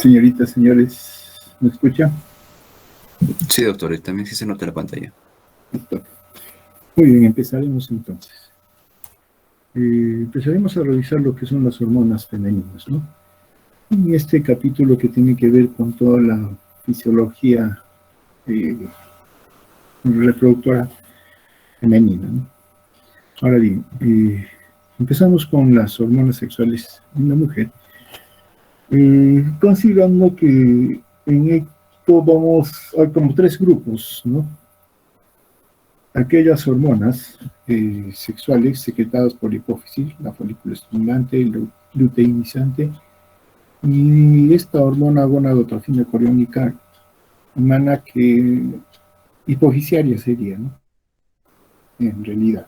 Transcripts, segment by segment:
Señoritas, señores, ¿me escuchan? Sí, doctor, también sí se nota la pantalla. Listo. Muy bien, empezaremos entonces. Empezaremos a revisar lo que son las hormonas femeninas, ¿no? En este capítulo que tiene que ver con toda la fisiología reproductora femenina, ¿no? Ahora bien, empezamos con las hormonas sexuales en la mujer, considerando que en esto hay como tres grupos, ¿no? Aquellas hormonas sexuales secretadas por la hipófisis, la folículo estimulante, el luteinizante, y esta hormona gonadotrofina coriónica humana que hipofisiaria sería, ¿no? En realidad.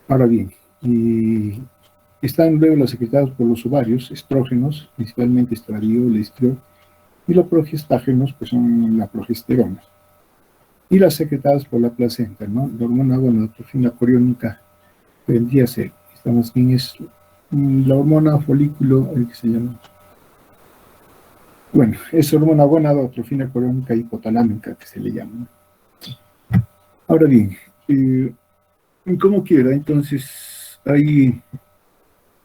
Ahora bien, están luego las secretadas por los ovarios, estrógenos, principalmente estradiol, estriol, y los progestágenos, que son la progesterona. Y las secretadas por la placenta, ¿no? La hormona gonadotrofina coriónica vendría a ser, esta más bien es la hormona folículo, el que se llama. Bueno, es hormona gonadotrofina coriónica hipotalámica que se le llama. Ahora bien, como quiera, entonces hay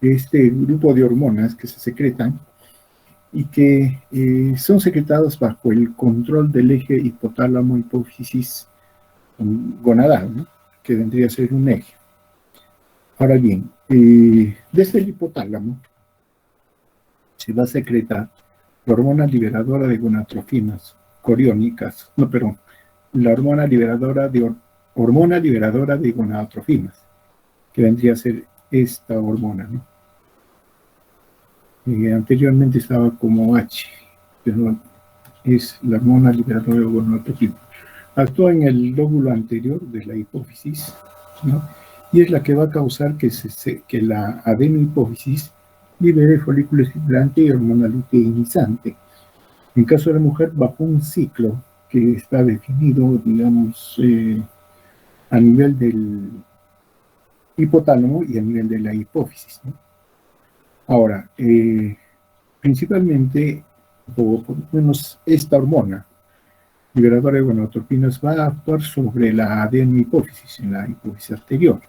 este grupo de hormonas que se secretan y que son secretadas bajo el control del eje hipotálamo-hipófisis gonadal, ¿no? Que vendría a ser un eje. Ahora bien, desde el hipotálamo se va a secretar la hormona liberadora de gonadotrofinas coriónicas, no, perdón, la hormona liberadora de gonadotrofinas, que vendría a ser esta hormona, ¿no? Anteriormente estaba como H, pero es la hormona liberadora de gonadotrofinas. Actúa en el lóbulo anterior de la hipófisis, ¿no? Y es la que va a causar que la adenohipófisis libere folículo estimulante y hormona luteinizante. En caso de la mujer, bajo un ciclo que está definido, digamos, a nivel del hipotálamo y a nivel de la hipófisis, ¿no? Ahora, principalmente, por lo menos esta hormona liberadora de gonadotrofinas va a actuar sobre la adenohipófisis, en la hipófisis anterior.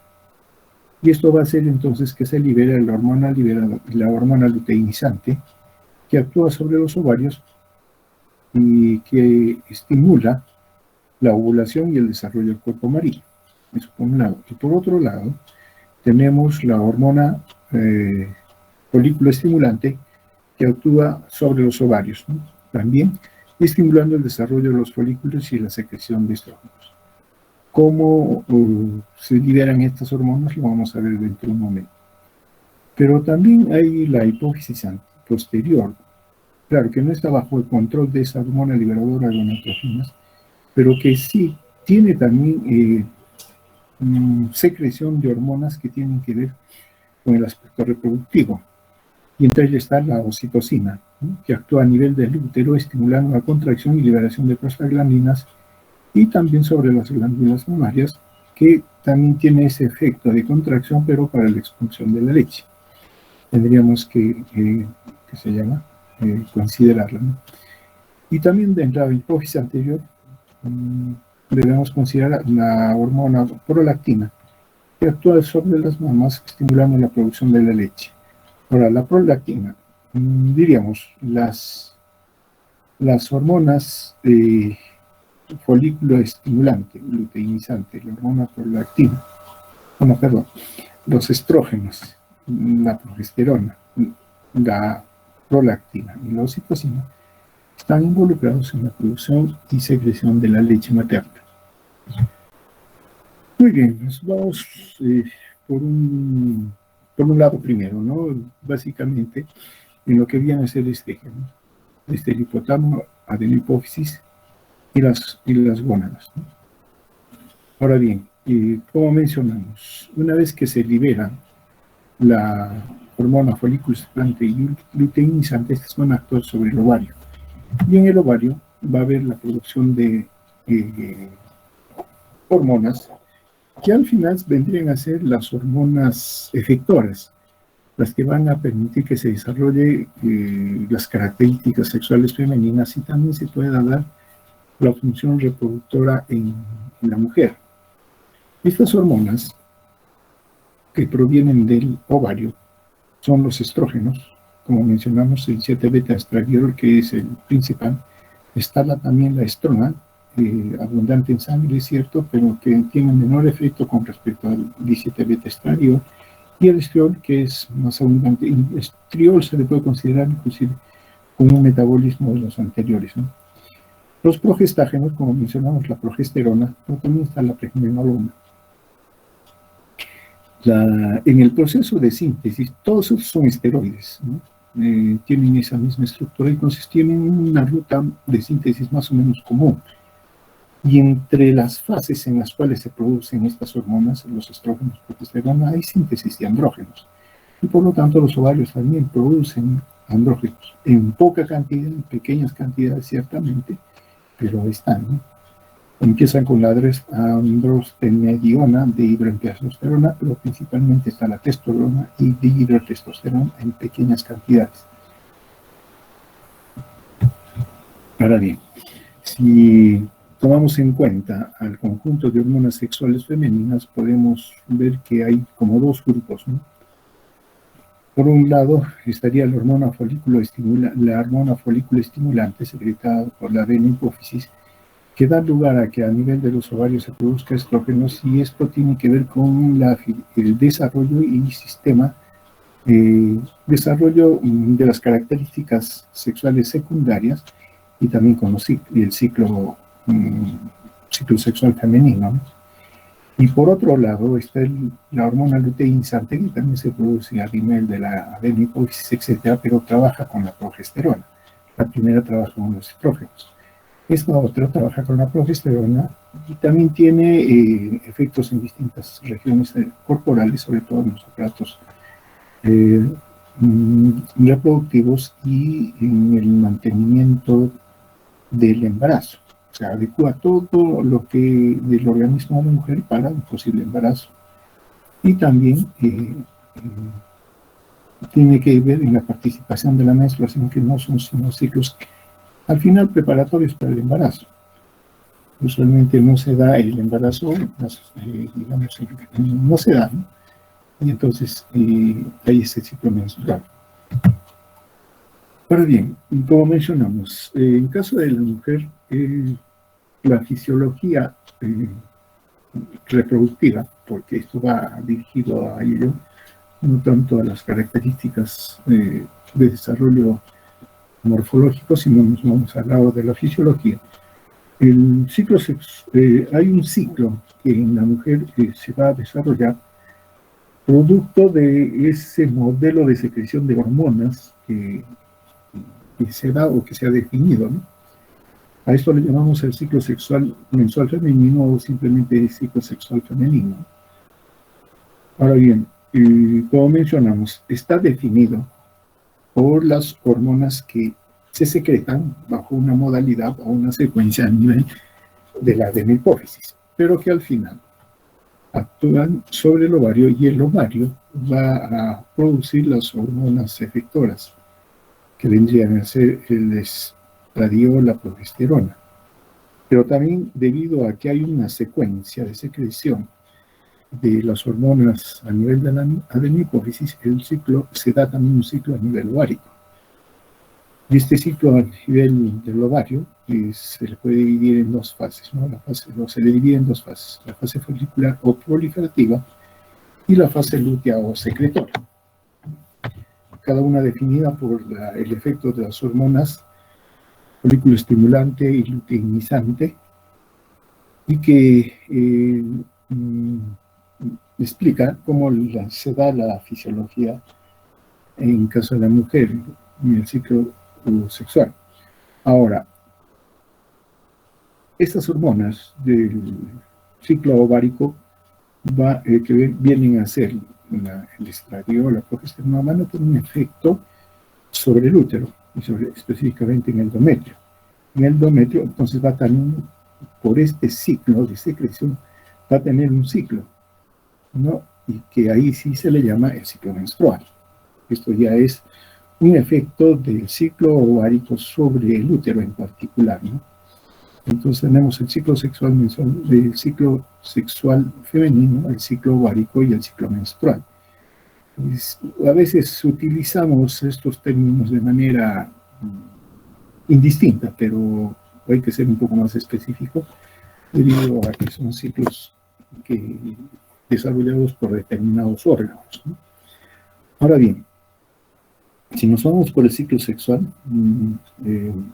Y esto va a hacer entonces que se libere la hormona luteinizante, que actúa sobre los ovarios y que estimula la ovulación y el desarrollo del cuerpo amarillo. Eso por un lado. Y por otro lado, tenemos la hormona folículo estimulante, que actúa sobre los ovarios, ¿no? También estimulando el desarrollo de los folículos y la secreción de estrógenos. ¿Cómo se liberan estas hormonas? Lo vamos a ver dentro de un momento. Pero también hay la hipófisis posterior, claro, que no está bajo el control de esa hormona liberadora de gonadotrofinas, pero que sí tiene también secreción de hormonas que tienen que ver con el aspecto reproductivo. Y entre ellas está la oxitocina, ¿no? Que actúa a nivel del útero, estimulando la contracción y liberación de prostaglandinas, y también sobre las glándulas mamarias, que también tiene ese efecto de contracción, pero para la expulsión de la leche. Tendríamos que se llama, considerarla, ¿no? Y también dentro de la hipófisis anterior, debemos considerar la hormona prolactina, que actúa sobre las mamas, estimulando la producción de la leche. Ahora, la prolactina, diríamos, las hormonas folículo estimulante, luteinizante, la hormona prolactina, los estrógenos, la progesterona, la prolactina y la oxitocina están involucrados en la producción y secreción de la leche materna. Muy bien, nos vamos por un lado primero, ¿no? Básicamente, en lo que viene a ser este eje, ¿no? Desde el hipotálamo, adenohipófisis y las gónadas, ¿no? Ahora bien, como mencionamos, una vez que se libera la hormona folículo estimulante y luteinizante, estas van a actuar sobre el ovario. Y en el ovario va a haber la producción de hormonas que al final vendrían a ser las hormonas efectoras, las que van a permitir que se desarrolle las características sexuales femeninas y también se pueda dar la función reproductora en la mujer. Estas hormonas que provienen del ovario son los estrógenos, como mencionamos, el 7-beta estradiol, que es el principal. Está también la estrona, abundante en sangre, es cierto, pero que tiene menor efecto con respecto al 17-beta estradiol, y el estriol, que es más abundante. El estriol se le puede considerar inclusive como un metabolismo de los anteriores, ¿no? Los progestágenos, como mencionamos, la progesterona, pero también está la pregnenolona. En el proceso de síntesis, todos son esteroides, ¿no? Tienen esa misma estructura, entonces tienen una ruta de síntesis más o menos común. Y entre las fases en las cuales se producen estas hormonas, los estrógenos, progesterona, hay síntesis de andrógenos. Y por lo tanto los ovarios también producen andrógenos, en poca cantidad, en pequeñas cantidades ciertamente, pero están, ¿no? Empiezan con la androstenediona de hidrotestosterona, pero principalmente está la testosterona y dihidrotestosterona en pequeñas cantidades. Ahora bien, si tomamos en cuenta al conjunto de hormonas sexuales femeninas, podemos ver que hay como dos grupos, ¿no? Por un lado estaría la hormona folículo estimulante secretada por la vena hipófisis, que da lugar a que a nivel de los ovarios se produzca estrógenos, y esto tiene que ver con el desarrollo y desarrollo de las características sexuales secundarias y también con el ciclo sexual femenino, ¿no? Y por otro lado está la hormona luteinizante, que también se produce a nivel de la vena hipófisis, etcétera, pero trabaja con la progesterona. La primera trabaja con los estrógenos. Esta otra trabaja con la progesterona y también tiene efectos en distintas regiones corporales, sobre todo en los aparatos reproductivos y en el mantenimiento del embarazo. O sea, adecua todo lo que del organismo de la mujer para un posible embarazo. Y también tiene que ver en la participación de la menstruación, que no son sino ciclos al final preparatorios para el embarazo. Usualmente no se da el embarazo, digamos, no se da, ¿no? Y entonces hay ese ciclo menstrual. Ahora bien, como mencionamos, en caso de la mujer, la fisiología reproductiva, porque esto va dirigido a ello, no tanto a las características de desarrollo morfológico, sino nos vamos al lado de la fisiología. El ciclo hay un ciclo que en la mujer se va a desarrollar producto de ese modelo de secreción de hormonas que se da o que se ha definido, ¿no? A esto le llamamos el ciclo sexual mensual femenino o simplemente el ciclo sexual femenino. Ahora bien, como mencionamos, está definido por las hormonas que se secretan bajo una modalidad o una secuencia a nivel de la hipófisis, pero que al final actúan sobre el ovario y el ovario va a producir las hormonas efectoras, que vendrían a ser el estradiol, la progesterona. Pero también debido a que hay una secuencia de secreción de las hormonas a nivel de la hipófisis, el ciclo se da también un ciclo a nivel ovárico. Y este ciclo a nivel del ovario se le puede dividir en dos fases, ¿no? Se le divide en dos fases: la fase folicular o proliferativa y la fase lútea o secretora. Cada una definida por el efecto de las hormonas folículo estimulante y luteinizante, y que explica cómo se da la fisiología en caso de la mujer en el ciclo sexual. Ahora, estas hormonas del ciclo ovárico que vienen a ser el estradiol, la progesterona, van a tener un efecto sobre el útero y específicamente en el endometrio. En el endometrio, entonces, va también, por este ciclo de secreción, va a tener un ciclo, ¿no? Y que ahí sí se le llama el ciclo menstrual. Esto ya es un efecto del ciclo ovárico sobre el útero en particular, ¿no? Entonces tenemos el ciclo sexual mensual, el ciclo sexual femenino, el ciclo ovárico y el ciclo menstrual. Pues, a veces utilizamos estos términos de manera indistinta, pero hay que ser un poco más específico debido a que son ciclos desarrollados por determinados órganos, ¿no? Ahora bien, si nos vamos por el ciclo sexual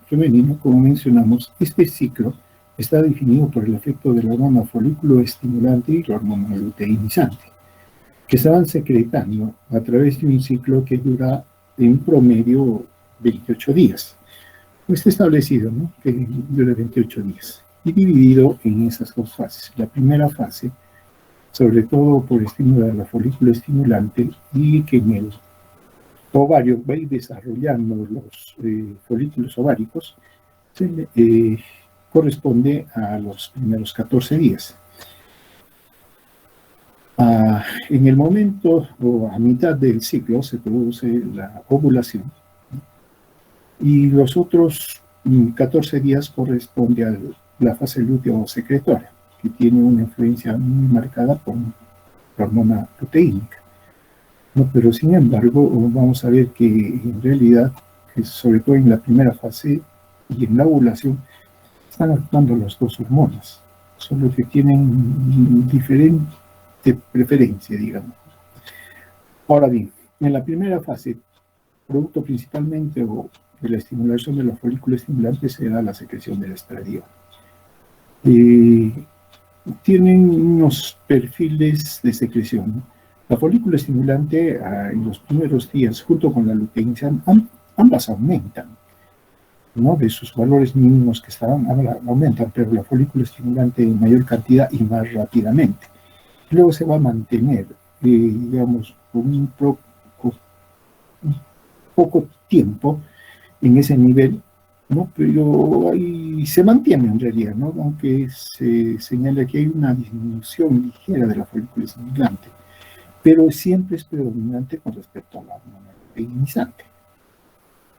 femenino, como mencionamos, este ciclo está definido por el efecto de la hormona folículo estimulante y la hormona luteinizante, que se van secretando a través de un ciclo que dura en promedio 28 días. Está establecido, ¿no?, que dura 28 días y dividido en esas dos fases. La primera fase, sobre todo por estimular la folículo estimulante, y que en el ovario va a ir desarrollando los folículos ováricos, corresponde a los primeros 14 días. En el momento o a mitad del ciclo se produce la ovulación, y los otros 14 días corresponde a la fase lúteo-secretoria, que tiene una influencia muy marcada por la hormona luteínica, ¿no? Pero sin embargo, vamos a ver que en realidad, sobre todo en la primera fase y en la ovulación, están actuando las dos hormonas, solo que tienen diferente preferencia, digamos. Ahora bien, en la primera fase, producto principalmente de la estimulación de la folícula estimulante, se da la secreción del estradiol. Tienen unos perfiles de secreción, ¿no? La folícula estimulante en los primeros días, junto con la luteinizante, ambas aumentan, ¿no? De sus valores mínimos que estaban, aumentan, pero la folícula estimulante en mayor cantidad y más rápidamente. Luego se va a mantener, digamos, con un poco tiempo en ese nivel, ¿no? Pero ahí se mantiene en realidad, ¿no? Aunque se señala que hay una disminución ligera de la folícula estimulante, pero siempre es predominante con respecto a la hormona luteinizante,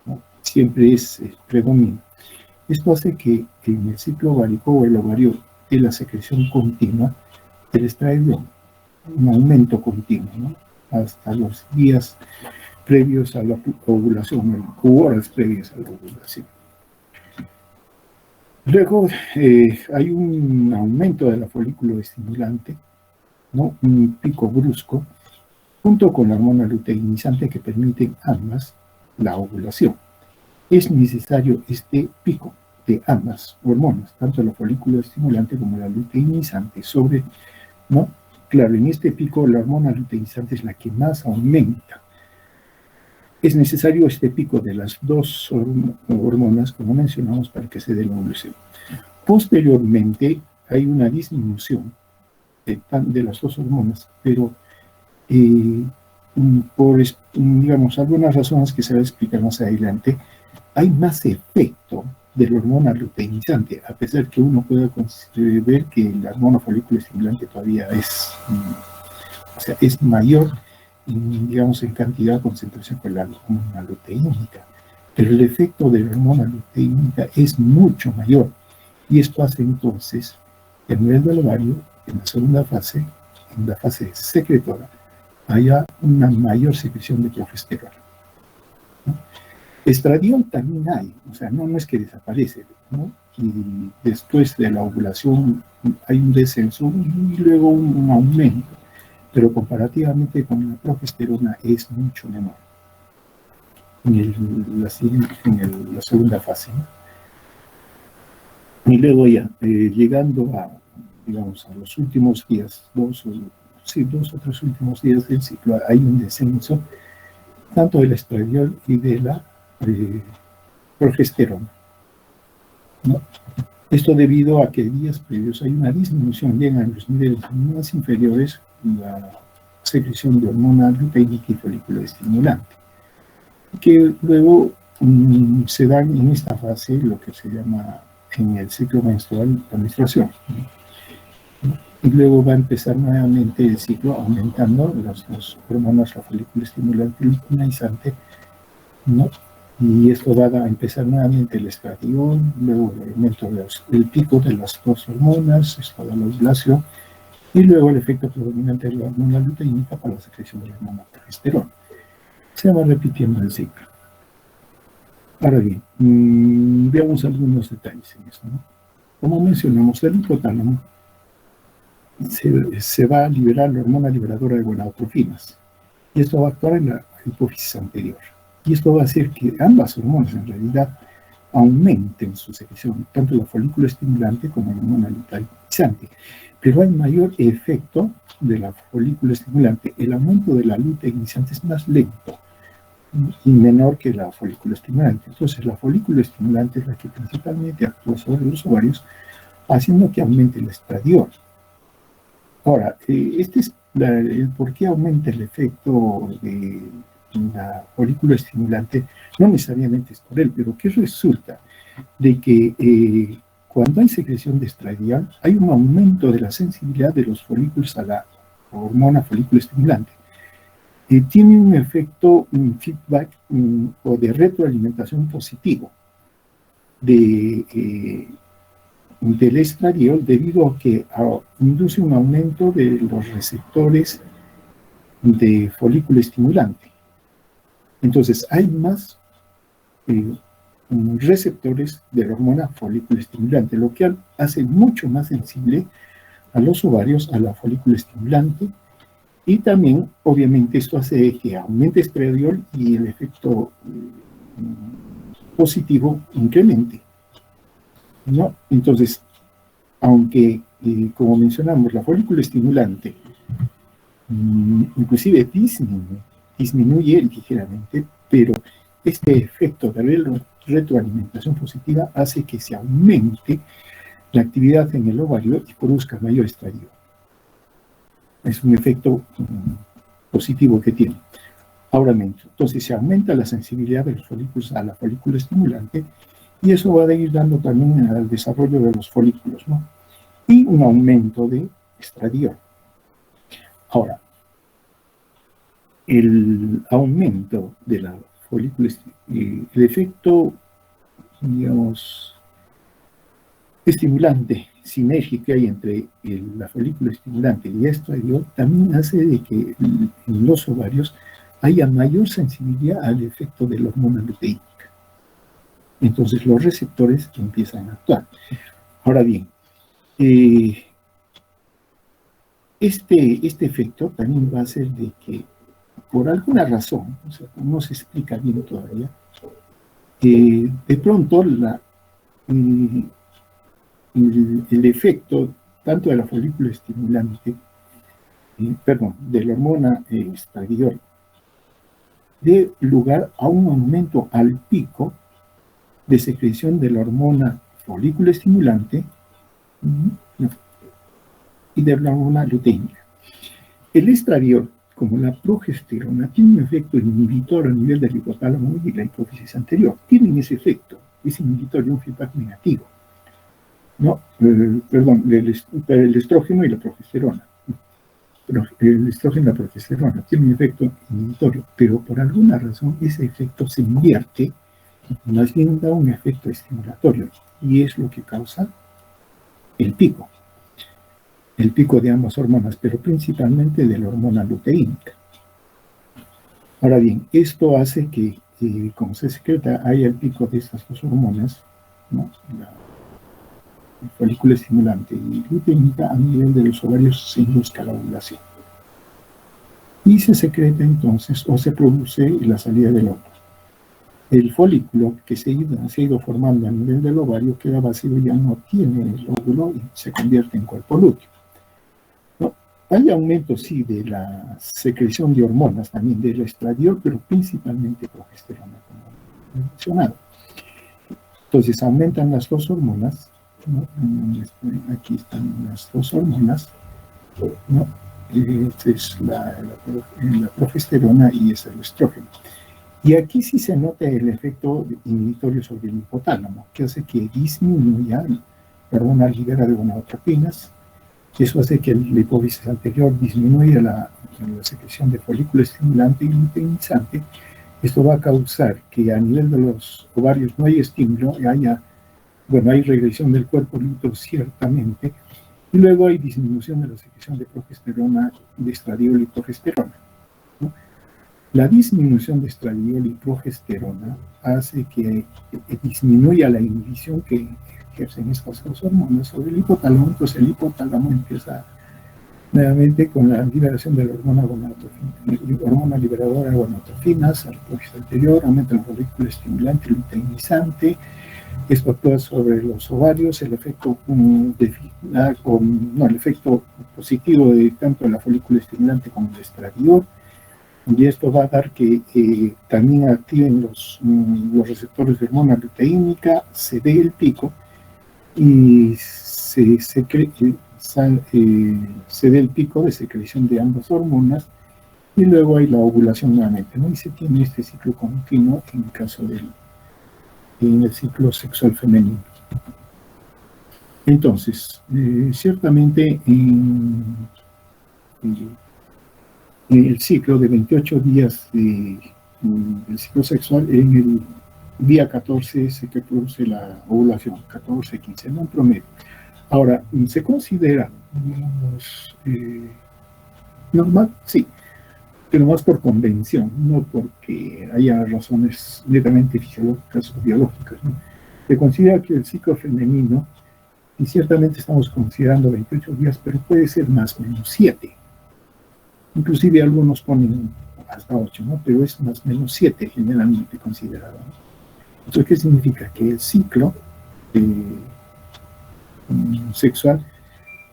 ¿no? Siempre es predominante. Esto hace que en el ciclo ovárico o el ovario de la secreción continua, el estradiol, un aumento continuo, ¿no?, hasta los días previos a la ovulación, o horas previas a la ovulación. Luego hay un aumento de la folículo estimulante, ¿no?, un pico brusco, junto con la hormona luteinizante, que permiten ambas la ovulación. Es necesario este pico de ambas hormonas, tanto la folículo estimulante como la luteinizante, ¿no? Claro, en este pico la hormona luteinizante es la que más aumenta. Es necesario este pico de las dos hormonas, como mencionamos, para que se dé la ovulación. Posteriormente hay una disminución de las dos hormonas, pero por, digamos, algunas razones que se va a explicar más adelante, hay más efecto de la hormona luteinizante, a pesar que uno pueda ver que la hormona folículo estimulante todavía es mayor, digamos, en cantidad, concentración con la hormona luteínica, pero el efecto de la hormona luteínica es mucho mayor, y esto hace entonces que a nivel del ovario, en la segunda fase, en la fase secretora, haya una mayor secreción de progesterona, ¿no? Estradiol también hay, o sea, no es que desaparece, ¿no? Y después de la ovulación hay un descenso y luego un aumento, pero comparativamente con la progesterona es mucho menor en la segunda fase, ¿no? Y luego ya, llegando digamos, a los últimos días, dos o tres últimos días del ciclo, hay un descenso tanto del estradiol y de la progesterona, ¿no? Esto debido a que días previos hay una disminución, llegan a los niveles más inferiores la secreción de hormona luteínica y folículo estimulante, que luego se dan en esta fase lo que se llama en el ciclo menstrual la menstruación, ¿no? y luego va a empezar nuevamente el ciclo aumentando las hormonas, la folículo estimulante y luteinizante, ¿no? Y esto va a empezar nuevamente el estradiol, luego el aumento del pico de las dos hormonas, esto da la ovulación, y luego el efecto predominante de la hormona luteínica para la secreción de la hormona progesterona. Se va repitiendo el ciclo. Ahora bien, veamos algunos detalles en esto, ¿no? Como mencionamos, el hipotálamo se va a liberar la hormona liberadora de gonadotrofinas, y esto va a actuar en la hipófisis anterior. Y esto va a hacer que ambas hormonas en realidad aumenten su secreción, tanto la folículo estimulante como la hormona luteinizante. Pero hay mayor efecto de la folículo estimulante. El aumento de la luteinizante es más lento y menor que la folículo estimulante. Entonces, la folículo estimulante es la que principalmente actúa sobre los ovarios, haciendo que aumente el estradiol. Ahora, este es el por qué aumenta el efecto de la folículo estimulante. No necesariamente es por él, pero ¿qué resulta? De que cuando hay secreción de estradiol, hay un aumento de la sensibilidad de los folículos a la hormona folículo estimulante. Tiene un efecto, un feedback o de retroalimentación positivo del estradiol, debido a que induce un aumento de los receptores de folículo estimulante. Entonces, hay más receptores de la hormona folículo estimulante, lo que hace mucho más sensible a los ovarios, a la folículo estimulante, y también, obviamente, esto hace que aumente estradiol y el efecto positivo incremente, ¿no? Entonces, aunque, como mencionamos, la folículo estimulante inclusive disminuye ligeramente, pero este efecto de retroalimentación positiva hace que se aumente la actividad en el ovario y produzca mayor estradiol. Es un efecto positivo que tiene. Ahora, entonces se aumenta la sensibilidad de los folículos a la folículo estimulante, y eso va a ir dando también al desarrollo de los folículos, ¿no? Y un aumento de estradiol. Ahora, el aumento de la folículo, el efecto, digamos, estimulante sinérgico que hay entre la folículo estimulante y el estradiol también hace de que en los ovarios haya mayor sensibilidad al efecto de la hormona luteínica. Entonces los receptores empiezan a actuar. Ahora bien, este efecto también va a hacer de que, por alguna razón, o sea, no se explica bien todavía, de pronto el efecto tanto de la folículo estimulante, de la hormona estradiol, dé lugar a un aumento al pico de secreción de la hormona folículo estimulante y de la hormona luteínica. El estradiol, como la progesterona, tiene un efecto inhibitor a nivel del hipotálamo y la hipófisis anterior. Tienen ese efecto, es inhibitor de un feedback negativo. No, el estrógeno y la progesterona. Pero el estrógeno y la progesterona tienen un efecto inhibitorio, pero por alguna razón ese efecto se invierte, más bien da un efecto estimulatorio, y es lo que causa el pico de ambas hormonas, pero principalmente de la hormona luteínica. Ahora bien, esto hace que, como se secreta, haya el pico de estas dos hormonas, ¿no? El folículo estimulante y luteínica a nivel de los ovarios se induzca la ovulación. Y se secreta entonces, o se produce la salida del óvulo. El folículo que se ha ido formando a nivel del ovario queda vacío, ya no tiene el óvulo y se convierte en cuerpo lúteo. ¿No? Hay aumento, sí, de la secreción de hormonas, también del estradiol, pero principalmente progesterona, como he mencionado. Entonces aumentan las dos hormonas, ¿no? Aquí están las dos hormonas, ¿no? Esta es la progesterona y es el estrógeno. Y aquí sí se nota el efecto inhibitorio sobre el hipotálamo, que hace que disminuya la hormona libera de gonadotropinas, Eso hace que la hipófisis anterior disminuya la secreción de folículo estimulante y luteinizante. Esto va a causar que a nivel de los ovarios no haya estímulo, hay regresión del cuerpo lúteo ciertamente, y luego hay disminución de la secreción de progesterona, de estradiol y progesterona, ¿no? La disminución de estradiol y progesterona hace que disminuya la inhibición que ejercen estas dos hormonas sobre el hipotálamo. Entonces el hipotálamo empieza nuevamente con la liberación de la hormona liberadora de gonadotrofinas, al hipófisis anterior, aumenta la folículo estimulante y luteinizante. Esto actúa sobre los ovarios, el efecto positivo de tanto la folícula estimulante como el estradiol, y esto va a dar que también activen los receptores de hormona luteínica, se dé el pico y se dé el pico de secreción de ambas hormonas, y luego hay la ovulación nuevamente, ¿no? Y se tiene este ciclo continuo en el caso en el ciclo sexual femenino. Entonces, ciertamente en el ciclo de 28 días del ciclo sexual, en el día 14 se produce la ovulación, 14, 15, ¿no? En promedio. Ahora, ¿se considera normal? Sí, pero más por convención, no porque haya razones netamente fisiológicas o biológicas, ¿no? Se considera que el ciclo femenino, y ciertamente estamos considerando 28 días, pero puede ser más o menos 7. Inclusive algunos ponen hasta 8, ¿no? Pero es más o menos 7 generalmente considerado, ¿no? ¿Eso qué significa? Que el ciclo sexual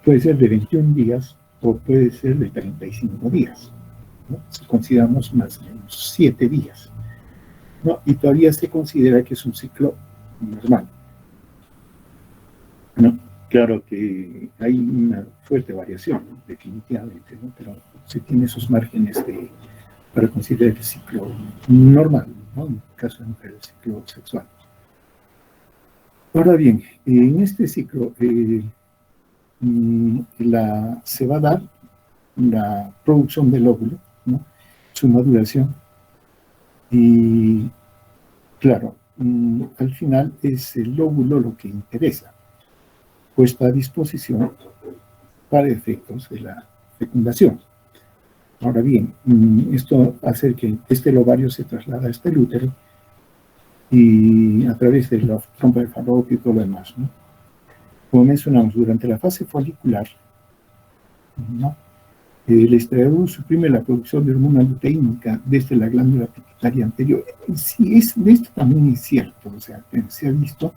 puede ser de 21 días o puede ser de 35 días, ¿no? Si consideramos más o menos 7 días, ¿no? Y todavía se considera que es un ciclo normal, ¿no? Claro que hay una fuerte variación, definitivamente, ¿no? Pero se tiene esos márgenes para considerar el ciclo normal, ¿no? En el caso de mujeres, el ciclo sexual. Ahora bien, en este ciclo se va a dar la producción del óvulo, ¿no? Su maduración, y claro, al final es el óvulo lo que interesa, puesto a disposición para efectos de la fecundación. Ahora bien, esto hace que el ovario se traslada a el útero y a través de la trompa de Falopio y todo lo demás, ¿no? Como mencionamos, durante la fase folicular, ¿no? El estradiol suprime la producción de hormona luteínica desde la glándula pituitaria anterior. Sí, esto también es cierto, o sea, se ha visto,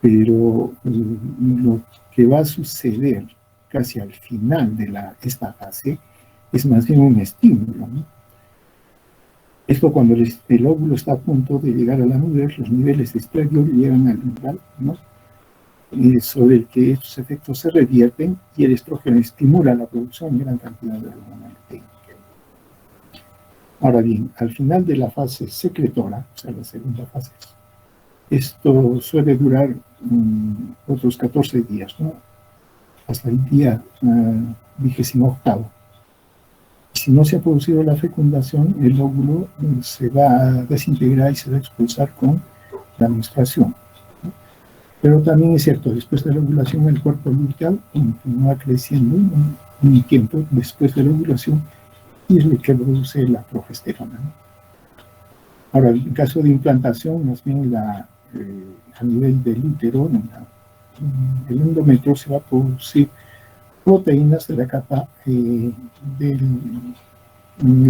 pero lo que va a suceder casi al final de esta fase es más bien un estímulo, ¿no? Esto cuando el óvulo está a punto de llegar a la madurez, los niveles de estradiol llegan al umbral, ¿no? Sobre el que estos efectos se revierten y el estrógeno estimula la producción de gran cantidad de hormona luteínica. Ahora bien, al final de la fase secretora, o sea, la segunda fase, esto suele durar otros 14 días, ¿no? Hasta el día 28º. Si no se ha producido la fecundación, el óvulo se va a desintegrar y se va a expulsar con la menstruación, ¿no? Pero también es cierto, después de la ovulación el cuerpo luteal continúa creciendo un tiempo después de la ovulación, y es lo que produce la progesterona, ¿no? Ahora, en caso de implantación, más bien a nivel del útero, el endometrio, se va a producir proteínas de la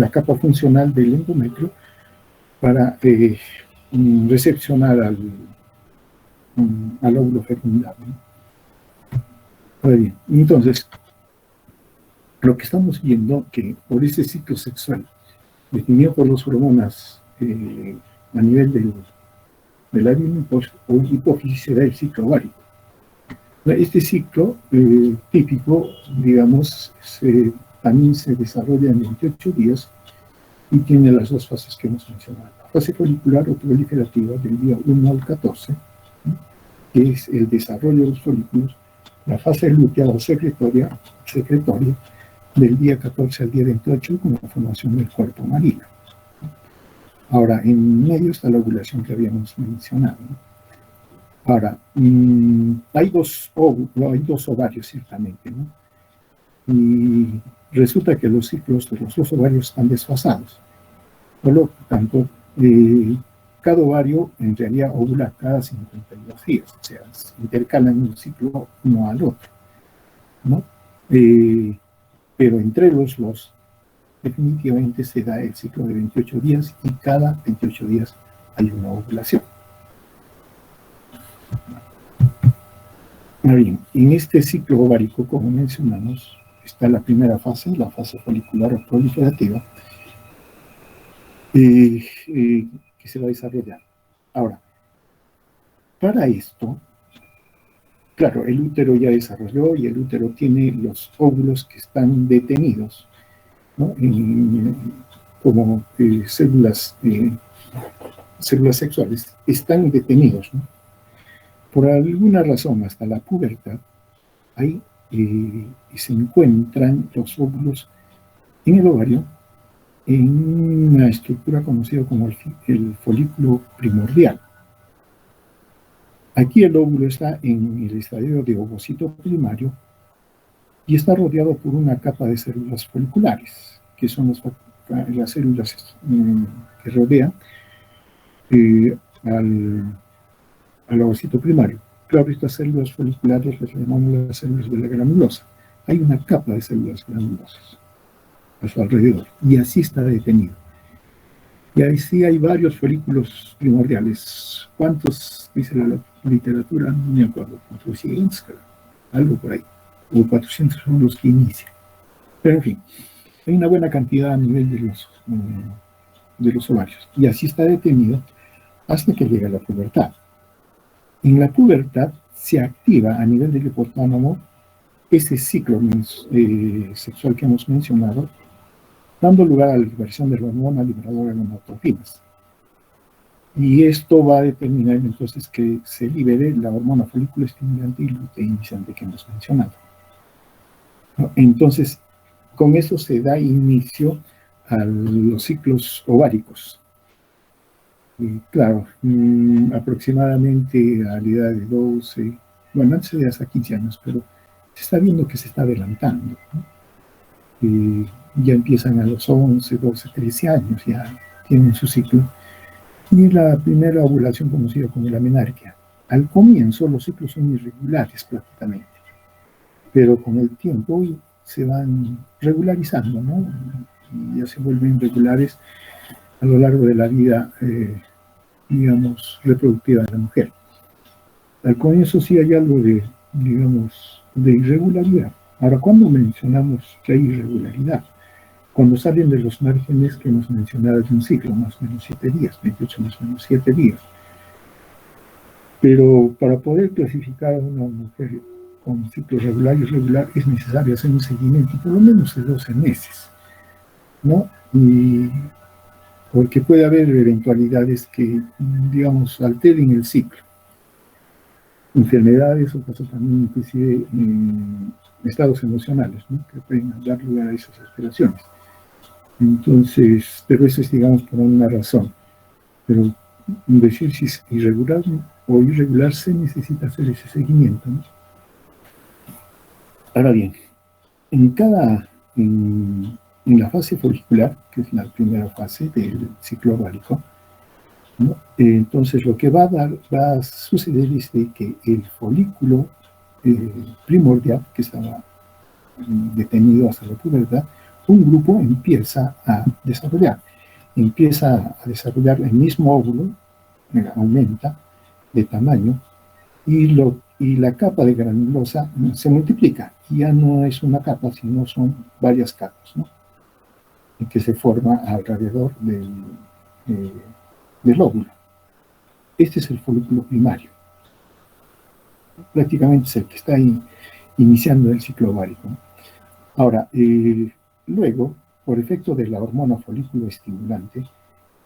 capa funcional del endometrio para recepcionar al óvulo fecundado, ¿no? Ahora bien, entonces, lo que estamos viendo que por ese ciclo sexual, definido por las hormonas a nivel del área o hipófisis, será el ciclo ovárico. Este ciclo típico, digamos, también se desarrolla en 28 días y tiene las dos fases que hemos mencionado. La fase folicular o proliferativa del día 1 al 14, ¿no? Que es el desarrollo de los folículos, la fase lútea o secretoria del día 14 al día 28 con la formación del cuerpo marino. Ahora, en medio está la ovulación que habíamos mencionado, ¿no? Ahora, hay dos ovarios ciertamente, ¿no? Y resulta que los ciclos de los dos ovarios están desfasados. Por lo tanto, cada ovario en realidad ovula cada 52 días, o sea, se intercalan un ciclo uno al otro, ¿no? Pero entre los dos, definitivamente se da el ciclo de 28 días y cada 28 días hay una ovulación. Ahora bien, en este ciclo ovárico, como mencionamos, está la primera fase, la fase folicular o proliferativa, que se va a desarrollar. Ahora, para esto, claro, el útero ya desarrolló y el útero tiene los óvulos que están detenidos, ¿no? Como células sexuales, están detenidos, ¿no? Por alguna razón, hasta la pubertad, ahí se encuentran los óvulos en el ovario en una estructura conocida como el folículo primordial. Aquí el óvulo está en el estadio de ovocito primario y está rodeado por una capa de células foliculares, que son las células que rodean al ovocito primario. Claro, estas células foliculares las llamamos las células de la granulosa. Hay una capa de células granulosas a su alrededor, y así está detenido. Y ahí sí hay varios folículos primordiales. ¿Cuántos dice la literatura? No me acuerdo, 400, algo por ahí. O 400 son los que inician. Pero en fin, hay una buena cantidad a nivel de los ovarios. Y así está detenido hasta que llega la pubertad. En la pubertad se activa a nivel del hipotálamo ese ciclo sexual que hemos mencionado, dando lugar a la liberación de la hormona liberadora de gonadotrofinas. Y esto va a determinar entonces que se libere la hormona folículo estimulante y luteinizante que hemos mencionado, ¿no? Entonces, con eso se da inicio a los ciclos ováricos. Y claro, aproximadamente a la edad de 12, bueno, antes de hasta 15 años, pero se está viendo que se está adelantando, ¿no? Ya empiezan a los 11, 12, 13 años, ya tienen su ciclo. Y la primera ovulación conocida como la menarquia. Al comienzo los ciclos son irregulares prácticamente, pero con el tiempo se van regularizando, ¿no? Y ya se vuelven regulares a lo largo de la vida, digamos, reproductiva de la mujer. Al comienzo sí hay algo de, digamos, de irregularidad. Ahora, ¿cuándo mencionamos que hay irregularidad? Cuando salen de los márgenes que hemos mencionado de un ciclo, más o menos 7 días, 28 más o menos 7 días. Pero para poder clasificar a una mujer con ciclo regular y irregular es necesario hacer un seguimiento por lo menos de 12 meses, ¿no? Y porque puede haber eventualidades que, digamos, alteren el ciclo. Enfermedades o casos también inclusive estados emocionales, ¿no? Que pueden dar lugar a esas alteraciones. Entonces, pero eso es, digamos, por una razón. Pero decir si es irregular o irregular se necesita hacer ese seguimiento, ¿no? Ahora bien, en la fase folicular, que es la primera fase del ciclo ovárico, ¿no? Entonces lo que va a suceder es de que el folículo primordial, que estaba detenido hasta la pubertad, un grupo empieza a desarrollar el mismo óvulo, aumenta de tamaño, y la capa de granulosa se multiplica. Ya no es una capa, sino son varias capas, ¿no? Que se forma alrededor del óvulo. Este es el folículo primario. Prácticamente es el que está ahí iniciando el ciclo ovárico. Ahora, luego, por efecto de la hormona folículo estimulante,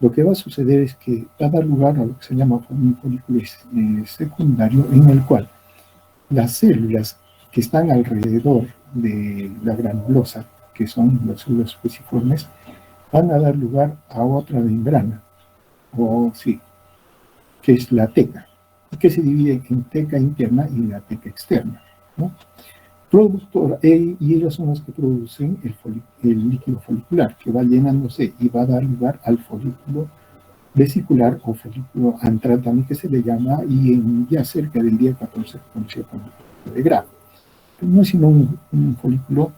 lo que va a suceder es que va a dar lugar a lo que se llama un folículo secundario, en el cual las células que están alrededor de la granulosa, que son las células fusiformes, van a dar lugar a otra membrana, que es la teca, que se divide en teca interna y la teca externa, ¿no? Y ellas son las que producen el líquido folicular, que va llenándose y va a dar lugar al folículo vesicular o folículo antral también, que se le llama, y ya cerca del día 14 conocido como folículo de Graf. No es sino un folículo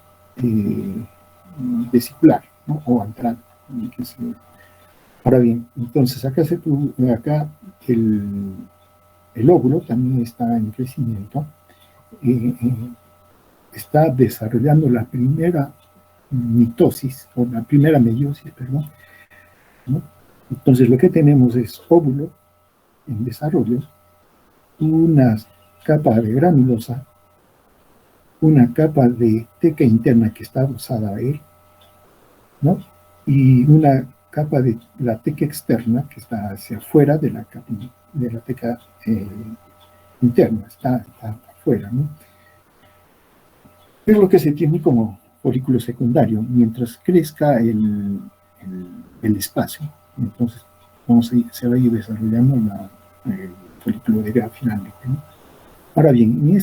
vesicular, ¿no? O antral. Ahora bien, entonces acá el óvulo también está en crecimiento, está desarrollando la primera mitosis, o la primera meiosis, perdón, ¿no? Entonces lo que tenemos es óvulo en desarrollo, una capa de granulosa, una capa de teca interna que está adosada a él, ¿no? Y una capa de la teca externa que está hacia afuera de la teca interna, está afuera, ¿no? Es lo que se tiene como folículo secundario. Mientras crezca el espacio, entonces se va a ir desarrollando el folículo de Graf finalmente, ¿no? Ahora bien,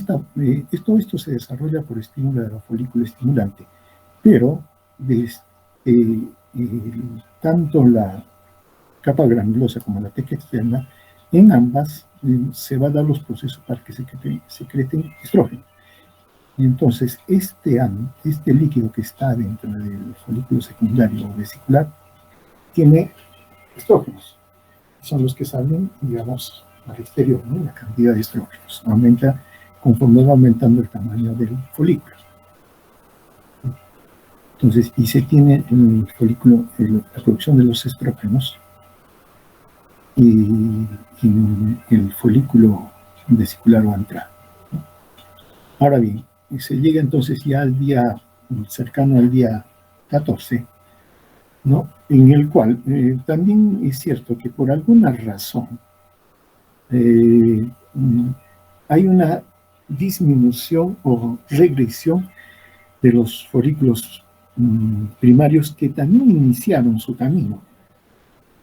todo esto se desarrolla por estímulo de la folículo estimulante, pero tanto la capa granulosa como la teca externa, en ambas se va a dar los procesos para que se secreten estrógeno. Y entonces este líquido que está dentro del folículo secundario o vesicular tiene estrógenos. Son los que salen, digamos, al exterior, ¿no? La cantidad de estrógenos aumenta conforme va aumentando el tamaño del folículo. Entonces, y se tiene en el folículo la producción de los estrógenos y el folículo vesicular o antral, ¿no? Ahora bien, se llega entonces ya al día cercano al día 14, ¿no? En el cual también es cierto que por alguna razón hay una disminución o regresión de los folículos primarios que también iniciaron su camino,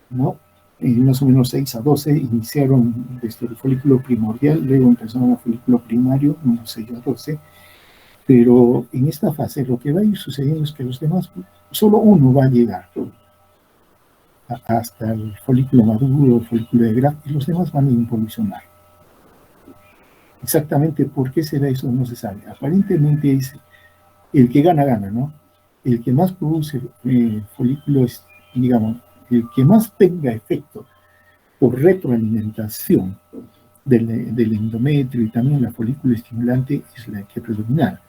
¿no? Más o menos 6 a 12 iniciaron desde el folículo primordial, luego empezaron al folículo primario, unos 6 a 12, pero en esta fase lo que va a ir sucediendo es que los demás, solo uno va a llegar hasta el folículo maduro, el folículo de Graf, y los demás van a involucionar. Exactamente por qué será eso no se sabe. Aparentemente es el que gana, ¿no? El que más produce folículos, digamos, el que más tenga efecto por retroalimentación del endometrio y también la folícula estimulante es la que predomina.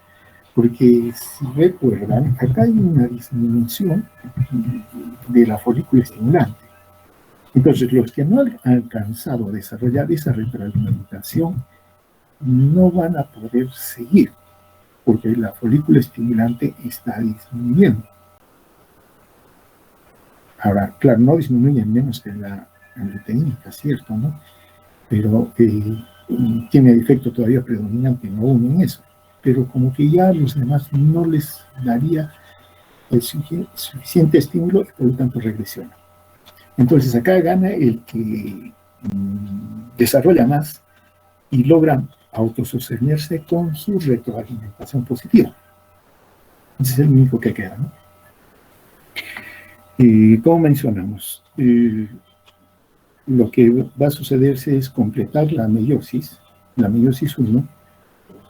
Porque si recuerdan, acá hay una disminución de la folícula estimulante. Entonces, los que no han alcanzado a desarrollar esa retroalimentación no van a poder seguir, porque la folícula estimulante está disminuyendo. Ahora, claro, no disminuye menos que la luteínica, ¿cierto? ¿No? Pero tiene efecto todavía predominante, no uno en eso. Pero como que ya a los demás no les daría el suficiente estímulo y por lo tanto regresiona. Entonces acá gana el que desarrolla más y logra autosostenerse con su retroalimentación positiva. Ese es el único que queda, ¿no? Como mencionamos, lo que va a sucederse es completar la meiosis 1,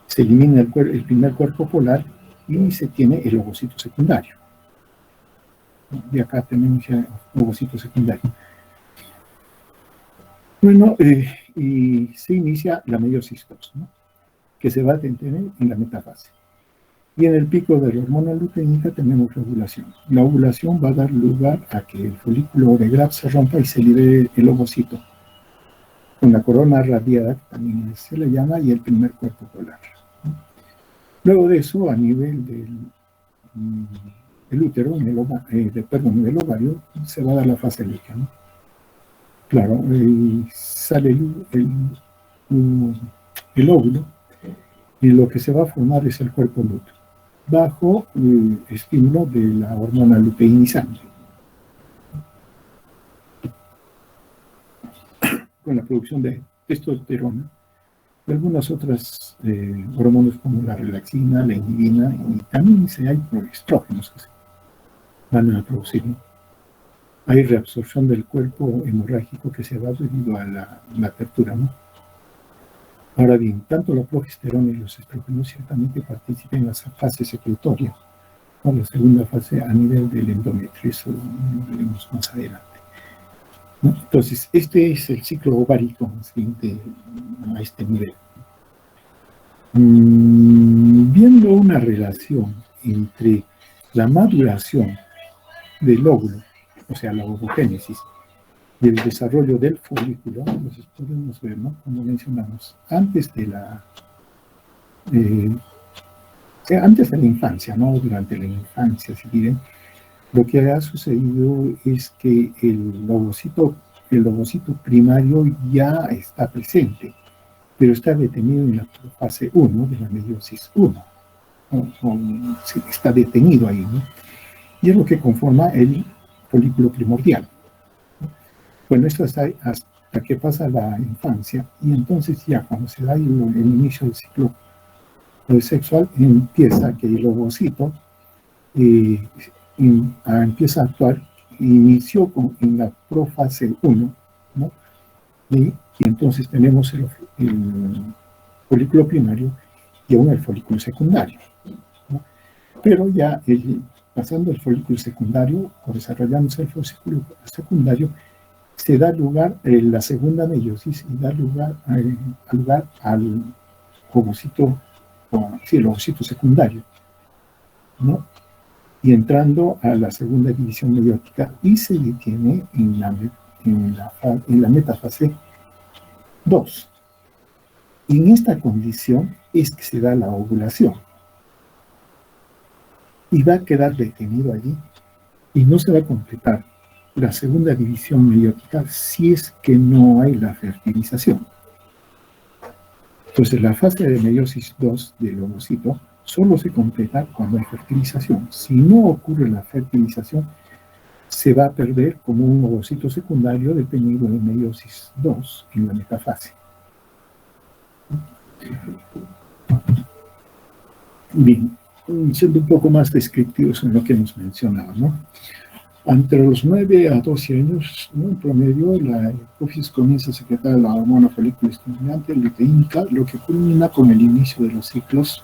se elimina el primer cuerpo polar y se tiene el ovocito secundario. Y acá tenemos ya el ovocito secundario. Bueno, y se inicia la meiosis 2, ¿no? Que se va a detener en la metafase. Y en el pico de la hormona luteínica tenemos la ovulación. La ovulación va a dar lugar a que el folículo de Graf se rompa y se libere el ovocito, con la corona radiada, que también se le llama, y el primer cuerpo polar. Luego de eso, a nivel del útero, del ovario, se va a dar la fase líquida, ¿no? Claro, sale el óvulo, y lo que se va a formar es el cuerpo lúteo, bajo el estímulo de la hormona luteinizante, con la producción de testosterona y algunas otras hormonas como la relaxina, la inhibina, y también hay estrógenos que se van a producir, ¿no? Hay reabsorción del cuerpo hemorrágico que se va debido a la apertura, ¿no? Ahora bien, tanto la progesterona y los estrógenos ciertamente participan en la fase secretoria, o la segunda fase a nivel del endometrio, eso lo veremos más adelante, ¿no? Entonces, este es el ciclo ovárico a este nivel. Viendo una relación entre la maduración del óvulo, o sea, la ovogénesis, y el desarrollo del folículo, entonces podemos ver, ¿no? Como mencionamos, antes de la infancia, ¿no? Durante la infancia, si quieren, lo que ha sucedido es que el ovocito primario ya está presente, pero está detenido en la fase 1 de la meiosis 1. Está detenido ahí, ¿no? Y es lo que conforma el folículo primordial. Bueno, esto está hasta que pasa la infancia, y entonces ya cuando se da el inicio del ciclo sexual, empieza que el ovocito empieza a actuar, inició en la profase 1, ¿no? Y entonces tenemos el folículo primario y aún el folículo secundario, ¿no? Pero ya pasando el folículo secundario o desarrollándose el folículo secundario, se da lugar en la segunda meiosis y da lugar al ovocito, el ovocito secundario, ¿no? Y entrando a la segunda división meiótica, y se detiene en la metafase 2. Y en esta condición es que se da la ovulación. Y va a quedar detenido allí y no se va a completar la segunda división meiótica si es que no hay la fertilización. Entonces, la fase de meiosis 2 del ovocito solo se completa cuando hay fertilización. Si no ocurre la fertilización, se va a perder como un ovocito secundario detenido en meiosis 2 en la metafase. Bien, siendo un poco más descriptivos en lo que hemos mencionado, ¿no? Entre los 9 a 12 años, ¿no? En promedio, la hipófisis comienza a secretar la hormona folículo estimulante luteínica, lo que culmina con el inicio de los ciclos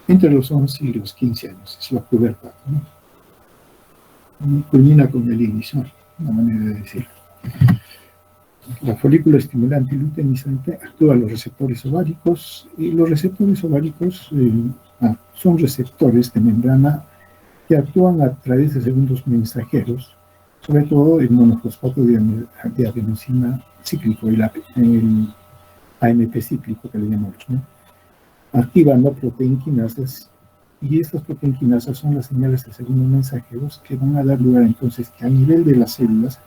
entre los 11 y los 15 años. Es la pubertad, ¿no? Culmina con el inicio, una manera de decirlo. La folícula estimulante luteinizante actúa a los receptores ováricos, y los receptores ováricos son receptores de membrana que actúan a través de segundos mensajeros, sobre todo el monofosfato de adenosina cíclico, el AMP cíclico que le llamamos, ¿no? Activando proteinquinasas, y estas proteinquinasas son las señales de segundos mensajeros que van a dar lugar entonces que a nivel de las células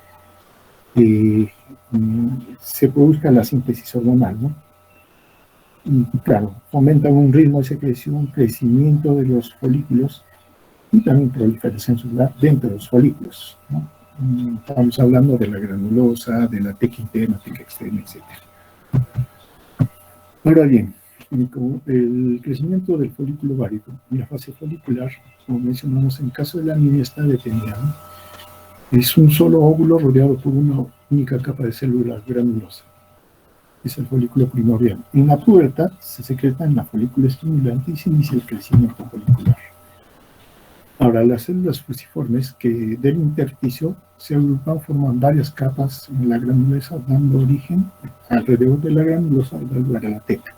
se produzca la síntesis hormonal, ¿no? Y claro, fomentan un ritmo de secreción, un crecimiento de los folículos y también proliferación celular dentro de los folículos, ¿no? Estamos hablando de la granulosa, de la teca interna, teca externa, etc. Ahora bien, el crecimiento del folículo ovárico en la fase folicular, como mencionamos, en caso de la anemia está detenida, ¿no? Es un solo óvulo rodeado por una única capa de células granulosas. Es el folículo primordial. En la pubertad se secreta en la folícula estimulante y se inicia el crecimiento folicular. Ahora, las células fusiformes que del intersticio se agrupan, forman varias capas en la granulosa, dando origen alrededor de la granulosa al lugar a la teca.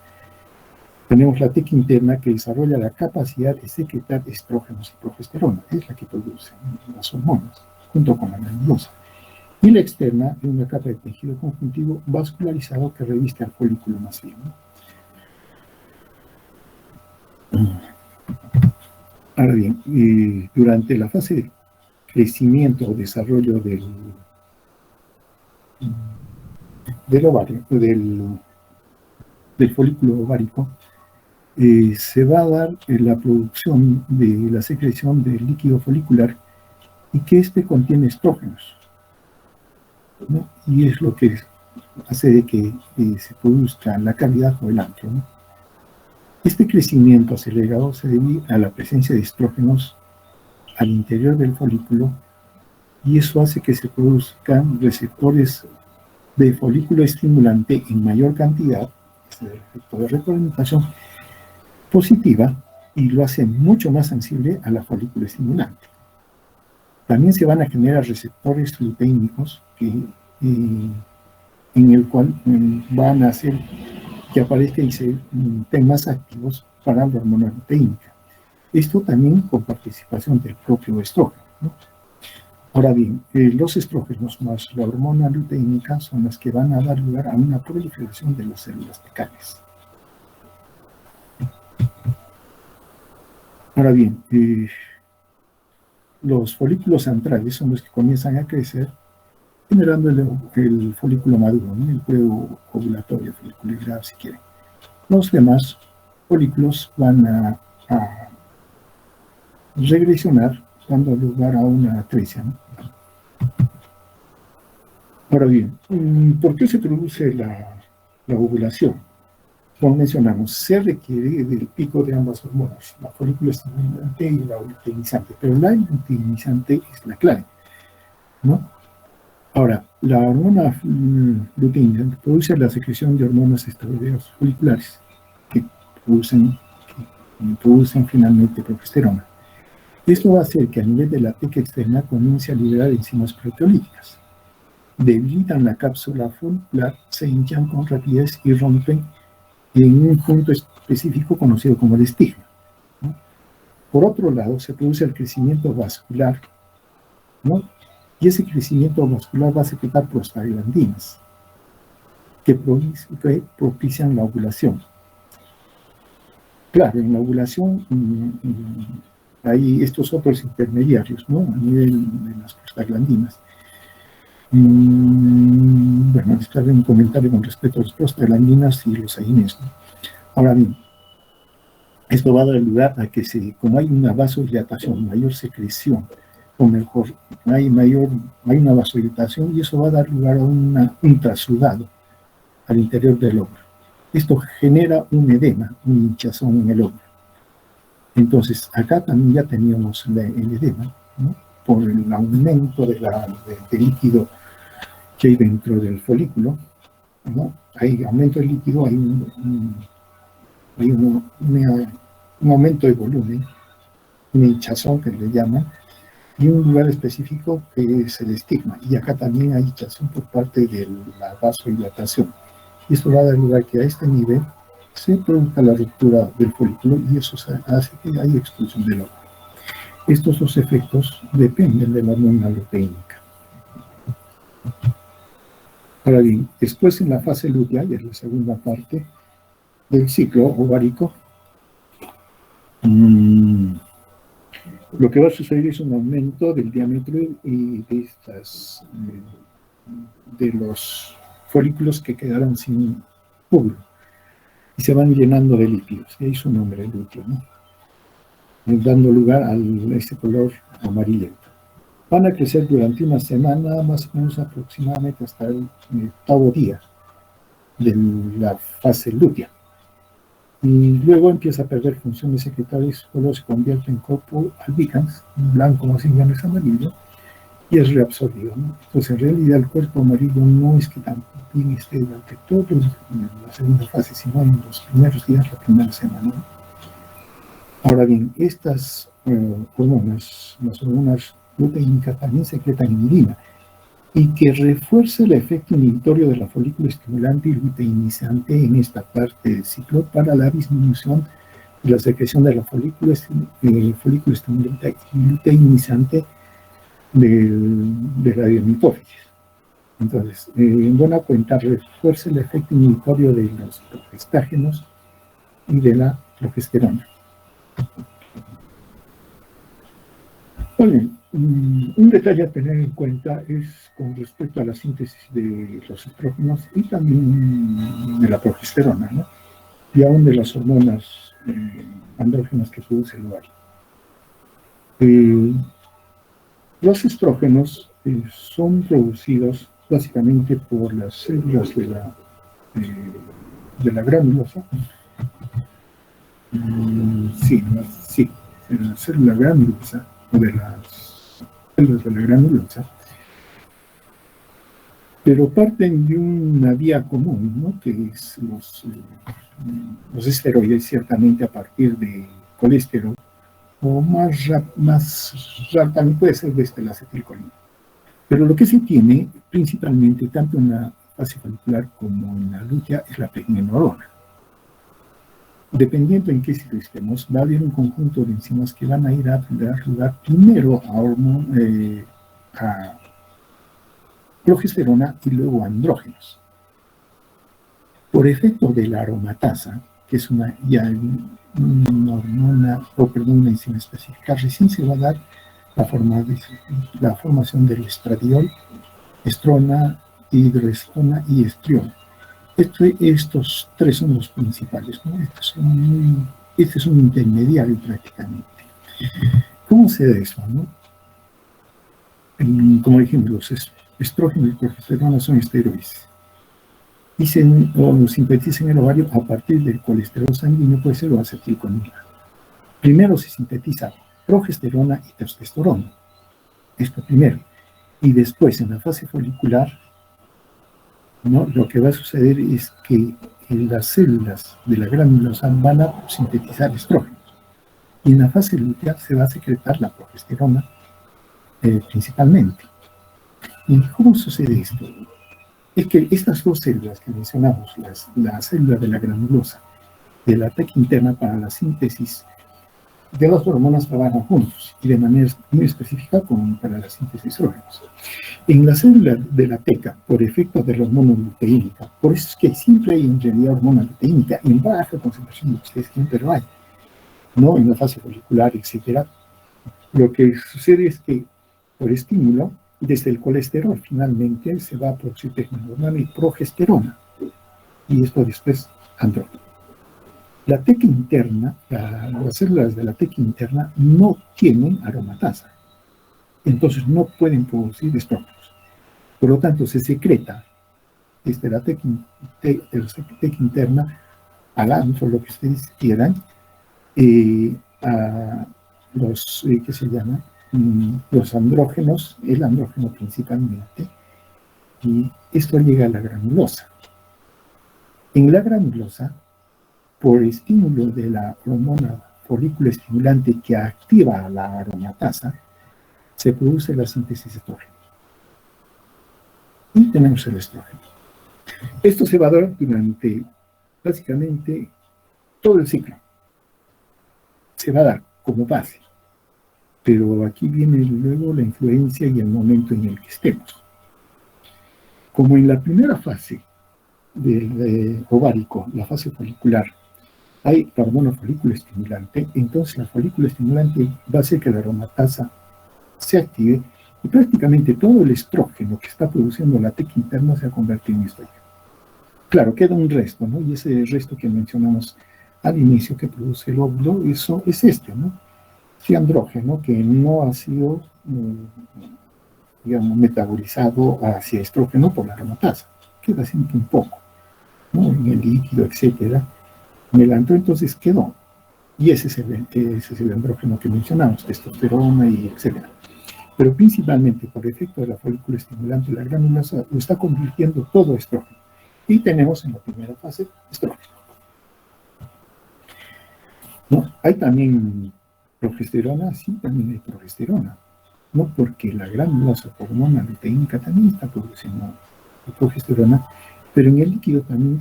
Tenemos la teca interna, que desarrolla la capacidad de secretar estrógenos y progesterona, es la que produce las hormonas, junto con la granulosa. Y la externa es una capa de tejido conjuntivo vascularizado que reviste al folículo masivo. Ahora bien, durante la fase de crecimiento o desarrollo del ovario, del folículo ovárico, se va a dar la producción de la secreción del líquido folicular y que este contiene estrógenos, ¿no? Y es lo que hace de que se produzca la cavidad o el antro, ¿no? Este crecimiento acelerado se debe a la presencia de estrógenos al interior del folículo y eso hace que se produzcan receptores de folículo estimulante en mayor cantidad, es el efecto de retroalimentación positiva, y lo hace mucho más sensible a la folícula estimulante. También se van a generar receptores luteínicos en el cual van a hacer que aparezca y se estén más activos para la hormona luteínica. Esto también con participación del propio estrógeno, ¿no? Ahora bien, los estrógenos más la hormona luteínica son las que van a dar lugar a una proliferación de las células fecales. Ahora bien, los folículos centrales son los que comienzan a crecer, generando el folículo maduro, ¿no? El cuello ovulatorio, folículo irrigado, si quieren. Los demás folículos van a regresionar, dando lugar a una atresia, ¿no? Ahora bien, ¿por qué se produce la ovulación? Como mencionamos, se requiere del pico de ambas hormonas, la folículo estimulante y la luteinizante, pero la luteinizante es la clave, ¿no? Ahora, la hormona luteinizante produce la secreción de hormonas esteroideas foliculares que producen finalmente progesterona. Esto va a hacer que a nivel de la teca externa comience a liberar enzimas proteolíticas. Debilitan la cápsula folicular, se hinchan con rapidez y rompen en un punto específico conocido como el estigma, ¿no? Por otro lado, se produce el crecimiento vascular, ¿no? Y ese crecimiento vascular va a secretar prostaglandinas que propician la ovulación. Claro, en la ovulación hay estos otros intermediarios, ¿no? A nivel de las prostaglandinas. Bueno, les traigo un comentario con respecto a las prostaglandinas y los AINEs, ¿no? Ahora bien, esto va a dar lugar a que como hay una vasodilatación, mayor secreción, o mejor, hay una vasodilatación y eso va a dar lugar a un trasudado al interior del óvulo. Esto genera un edema, un hinchazón en el óvulo. Entonces, acá también ya teníamos el edema, ¿no? Por el aumento del líquido que hay dentro del folículo, ¿no? Hay aumento del líquido, hay un aumento de volumen, una hinchazón que le llaman, y un lugar específico que es el estigma. Y acá también hay hinchazón por parte de la vasodilatación. Y esto va a dar lugar que a este nivel se produzca la ruptura del folículo y eso hace que haya expulsión del óvulo. Estos dos efectos dependen de la hormona luteínica. Ahora bien, después en la fase lútea, y es la segunda parte del ciclo ovárico, lo que va a suceder es un aumento del diámetro y de los folículos que quedaron sin óvulo y se van llenando de lípidos, y ahí su nombre, lúteo, ¿no? Dando lugar a este color amarillento. Van a crecer durante una semana, más o menos aproximadamente hasta el 8º día de la fase lútea. Y luego empieza a perder funciones secretarias, luego se convierte en corpo albicans, blanco más bien es amarillo, y es reabsorbido, ¿no? Entonces, en realidad, el cuerpo amarillo no es que también esté durante todo la segunda fase, sino en los primeros días, la primera semana, ¿no? Ahora bien, estas hormonas, las hormonas luteínicas, también secretan inhibina, y que refuerce el efecto inhibitorio de la folícula estimulante y luteinizante en esta parte del ciclo para la disminución de la secreción de la folícula estimulante y luteinizante de la hipófisis. Entonces, en buena cuenta, refuerza el efecto inhibitorio de los progestágenos y de la progesterona. Bueno, un detalle a tener en cuenta es con respecto a la síntesis de los estrógenos y también de la progesterona, ¿no? Y aún de las hormonas andrógenos que produce el ovario. Los estrógenos son producidos básicamente por las células de la granulosa. Sí, la célula granulosa, o de las células de la granulosa, pero parten de una vía común, ¿no? Que es los esteroides, ciertamente a partir de colesterol, o más raro también puede ser desde la acetilcolina. Pero lo que se tiene principalmente, tanto en la fase folicular como en la lútea, es la pregnenolona. Dependiendo en qué sitio estemos, va a haber un conjunto de enzimas que van a ir a dar lugar primero a progesterona y luego a andrógenos. Por efecto de la aromatasa, que es una enzima específica, recién se va a dar la formación del estradiol, estrona, hidroestrona y estriol. Estos tres son los principales, ¿no? Este es un intermediario prácticamente. ¿Cómo se da eso, no? Como dijimos, los estrógenos y progesterona son esteroides. Y se sintetizan en el ovario a partir del colesterol sanguíneo, puede ser o acetilcolina. Primero se sintetiza progesterona y testosterona. Esto primero. Y después, en la fase folicular, ¿no? Lo que va a suceder es que las células de la granulosa van a sintetizar estrógenos. Y en la fase lútea se va a secretar la progesterona principalmente. ¿Y cómo sucede esto? Es que estas dos células que mencionamos, la célula de la granulosa de la teca interna para la síntesis de las hormonas, trabajan juntos y de manera muy específica como para la síntesis de estrógenos. En la célula de la teca, por efecto de la hormona luteínica, por eso es que siempre hay en realidad hormona luteínica en baja concentración, ustedes siempre hay, ¿no? En la fase folicular, etc. Lo que sucede es que por estímulo, desde el colesterol finalmente se va a producir pregnenolona y progesterona, y esto después andrógeno. La teca interna, las células de la teca interna no tienen aromatasa, entonces no pueden producir estrógenos. Por lo tanto, se secreta desde la teca interna al antro, lo que ustedes quieran, a los, ¿qué se llama? Los andrógenos, el andrógeno principalmente, y esto llega a la granulosa. En la granulosa, por estímulo de la hormona folículo estimulante que activa la aromatasa, se produce la síntesis de estrógeno. Y tenemos el estrógeno. Esto se va a dar durante, básicamente, todo el ciclo. Se va a dar como base. Pero aquí viene luego la influencia y el momento en el que estemos. Como en la primera fase del ovárico, la fase folicular, hay la hormona folículo estimulante, entonces la folículo estimulante va a hacer que la aromatasa se active y prácticamente todo el estrógeno que está produciendo la teca interna se ha convertido en estrógeno. Claro, queda un resto, ¿no? Y ese resto que mencionamos al inicio que produce el óvulo, eso es ¿no? Ese andrógeno que no ha sido, digamos, metabolizado hacia estrógeno por la aromatasa. Queda siempre un poco, ¿no? En el líquido, etcétera. En el antro entonces quedó. Y ese es el andrógeno que mencionamos, testosterona y etcétera. Pero principalmente por efecto de la folículo estimulante, la granulosa lo está convirtiendo todo estrógeno. Y tenemos en la primera fase estrógeno. ¿No? Hay también progesterona, sí, también hay progesterona. No porque la granulosa hormona luteínica también está produciendo progesterona, pero en el líquido también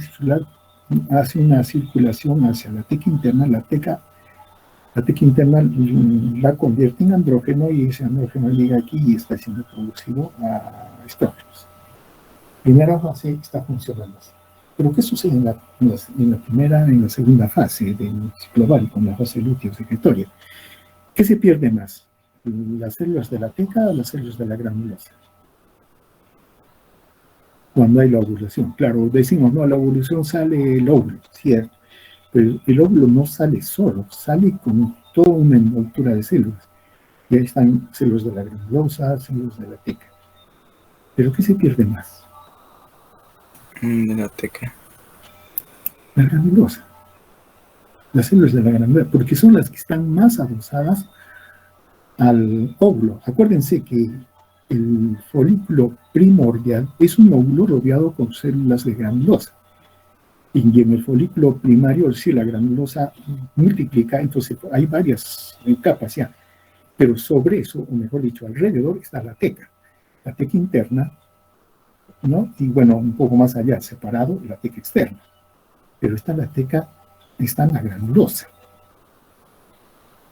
hace una circulación hacia la teca interna, la teca interna la convierte en andrógeno y ese andrógeno llega aquí y está siendo producido a estrógenos. Primera fase está funcionando así. Pero ¿qué sucede en la segunda fase del ciclo ovárico, en la fase lúteo-secretoria? ¿Qué se pierde más? ¿Las células de la teca o las células de la granulosa? Cuando hay la ovulación. Claro, decimos, no, la ovulación sale el óvulo, cierto. Pero el óvulo no sale solo, sale con toda una envoltura de células. Y ahí están células de la granulosa, células de la teca. ¿Pero qué se pierde más? De la teca. La granulosa. Las células de la granulosa, porque son las que están más adosadas al óvulo. Acuérdense que el folículo primordial es un óvulo rodeado con células de granulosa. Y en el folículo primario, si la granulosa multiplica, entonces hay varias capas ya. Pero sobre eso, o mejor dicho, alrededor está la teca interna, ¿no? Y bueno, un poco más allá, separado, la teca externa. Pero está la teca, está en la granulosa.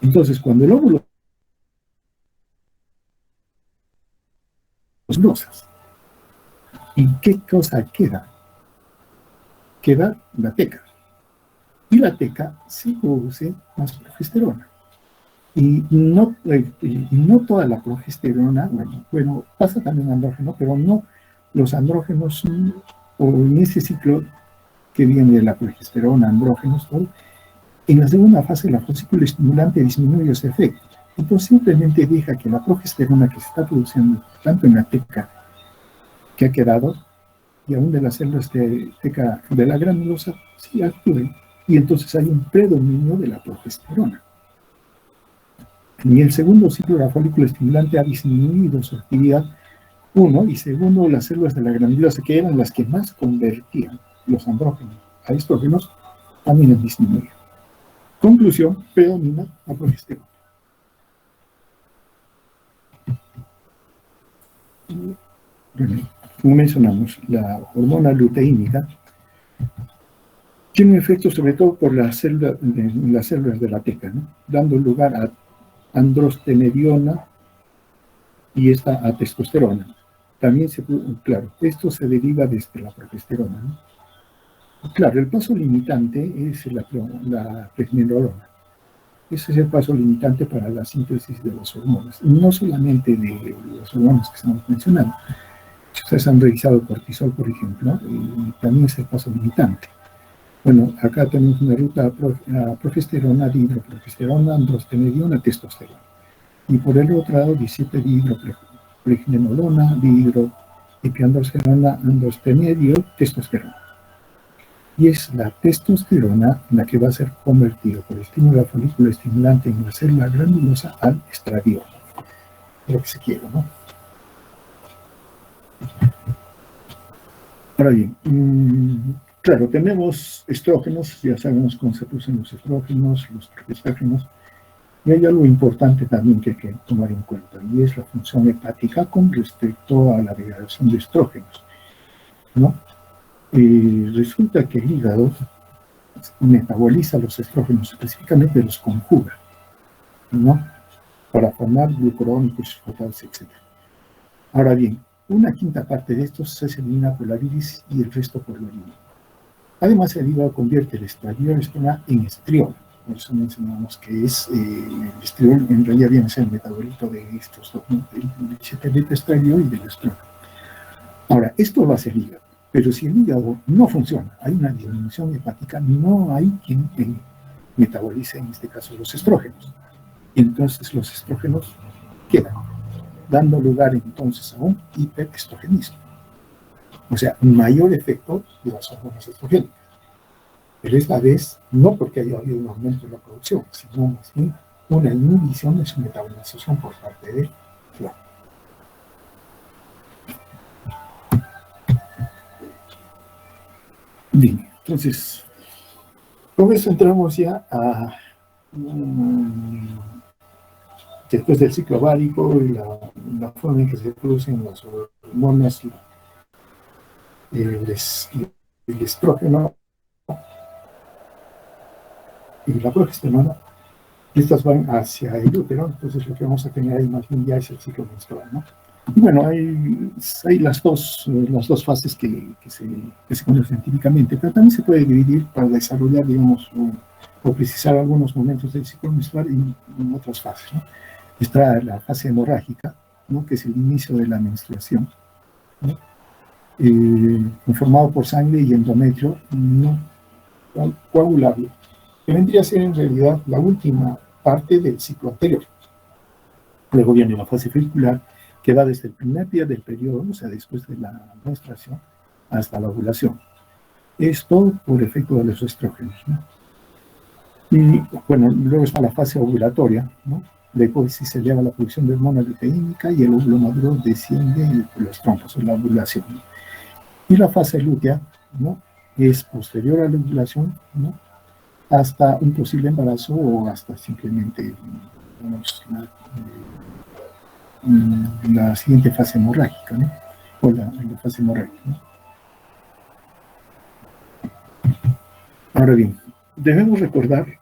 Entonces, cuando el óvulo granulosas, ¿y qué cosa queda? Queda la teca. Y la teca sí produce más progesterona. Y no toda la progesterona, bueno, pasa también andrógeno, pero no los andrógenos, o en ese ciclo que viene de la progesterona, andrógenos, todo, en la segunda fase la folículo estimulante disminuye ese efecto. Entonces simplemente deja que la progesterona que se está produciendo tanto en la teca que ha quedado, y aún de las células de teca de la granulosa, sí actúen. Y entonces hay un predominio de la progesterona. En el segundo ciclo, la folículo estimulante ha disminuido su actividad, uno, y segundo, las células de la granulosa, que eran las que más convertían los andrógenos a estrógenos, también han disminuido. Conclusión, predomina la progesterona. Bueno, como mencionamos, la hormona luteínica tiene un efecto sobre todo por las células de la teca, ¿no? Dando lugar a androstenediona y esta a testosterona. También claro, esto se deriva desde la progesterona, ¿no? Claro, el paso limitante es la pregnenolona. Ese es el paso limitante para la síntesis de las hormonas, no solamente de las hormonas que estamos mencionando. Ustedes han revisado cortisol, por ejemplo, y también es el paso limitante. Bueno, acá tenemos una ruta a progesterona, dihidroprogesterona, androstenediona, testosterona. Y por el otro lado, 17 dihidropregnenolona, dihidroepiandrosterona, androstenedio, testosterona. Y es la testosterona la que va a ser convertida por estímulo folículo estimulante en la célula granulosa al estradiol. Es lo que se quiere, ¿no? Ahora bien, claro, tenemos estrógenos, ya sabemos cómo se producen los estrógenos, los progestágenos, y hay algo importante también que hay que tomar en cuenta, y es la función hepática con respecto a la degradación de estrógenos, ¿no? Resulta que el hígado metaboliza los estrógenos, específicamente los conjuga, ¿no? Para formar glucurónicos, fosfatos, etc. Ahora bien, una quinta parte de estos se elimina por la bilis y el resto por la orina. Además, el hígado convierte el estradiol en estriol. Por eso mencionamos que es el estriol, en realidad viene a ser el metabolito de estos dos, ¿no? Del estradiol y del estrógeno. Ahora, esto lo hace el hígado, pero si el hígado no funciona, hay una disminución hepática, no hay quien metabolice, en este caso, los estrógenos. Y entonces los estrógenos quedan, dando lugar entonces a un hiperestrogenismo. O sea, un mayor efecto de las hormonas estrogénicas. Pero esta vez no porque haya habido un aumento de la producción, sino más bien una inhibición de su metabolización por parte del flor. Bien, entonces, con eso entramos ya a después del ciclo ovárico y la forma en que se producen las hormonas y el estrógeno y la progesterona, estas van hacia el útero, entonces lo que vamos a tener ahí más bien ya es el ciclo menstrual, ¿no? Y bueno, hay las dos fases que se conocen científicamente, pero también se puede dividir para desarrollar, digamos, o precisar algunos momentos del ciclo menstrual en otras fases, ¿no? Está la fase hemorrágica, ¿no? Que es el inicio de la menstruación, ¿no? Conformado por sangre y endometrio no coagulable, que vendría a ser en realidad la última parte del ciclo anterior. Luego viene la fase folicular, que va desde el primer día del periodo, o sea, después de la menstruación, hasta la ovulación. Esto por efecto de los estrógenos, ¿no? Y bueno, luego está la fase ovulatoria, ¿no? Después si se eleva la producción de hormona luteínica y el óvulo maduro desciende por los trompos, o la ovulación. Y la fase lútea, ¿no? Es posterior a la ovulación, ¿no? Hasta un posible embarazo o hasta simplemente digamos, la siguiente fase hemorrágica, ¿no? O la fase hemorrágica, ¿no? Ahora bien, debemos recordar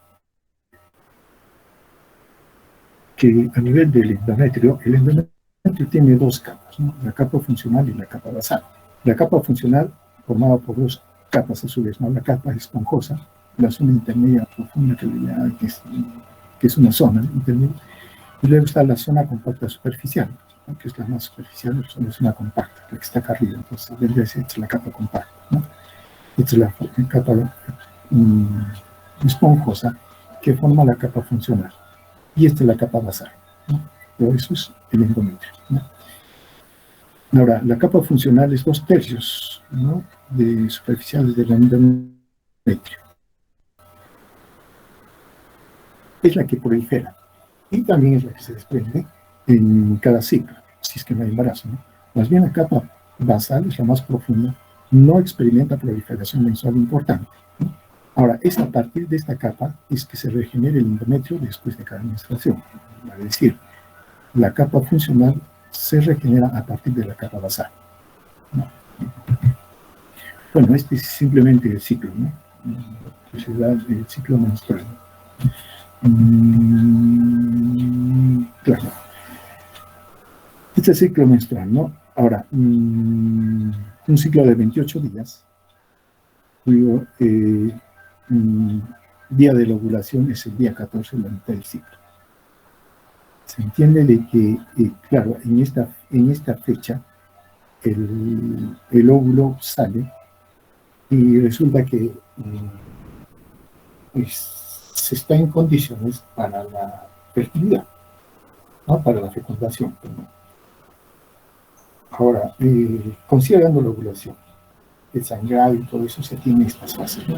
que a nivel del endometrio, el endometrio tiene dos capas, ¿no? La capa funcional y la capa basal. La capa funcional, formada por dos capas a su vez, ¿no? La capa esponjosa, la zona intermedia profunda, que es una zona intermedia, y luego está la zona compacta superficial, ¿no? Que es la más superficial, es una zona compacta, la que está acá arriba, entonces esta es la capa compacta, ¿no? Esta es la capa esponjosa que forma la capa funcional. Y esta es la capa basal, ¿no? Pero eso es el endometrio, ¿no? Ahora, la capa funcional es 2/3, ¿no? De superficiales del endometrio. Es la que prolifera y también es la que se desprende en cada ciclo, si es que no hay embarazo, ¿no? Más bien la capa basal es la más profunda, no experimenta proliferación mensual importante, ¿no? Ahora, es a partir de esta capa es que se regenera el endometrio después de cada menstruación. Es decir, la capa funcional se regenera a partir de la capa basal, ¿no? Bueno, este es simplemente el ciclo, ¿no? Se da el ciclo menstrual. Claro. Este ciclo menstrual, ¿no? Ahora, un ciclo de 28 días, digo, día de la ovulación es el día 14 de la mitad del ciclo. Se entiende de que, claro, en esta fecha el óvulo sale y resulta que pues, se está en condiciones para la fertilidad, ¿no? Para la fecundación. Ahora, considerando la ovulación, el sangrado y todo eso, se tiene estas fases, ¿no?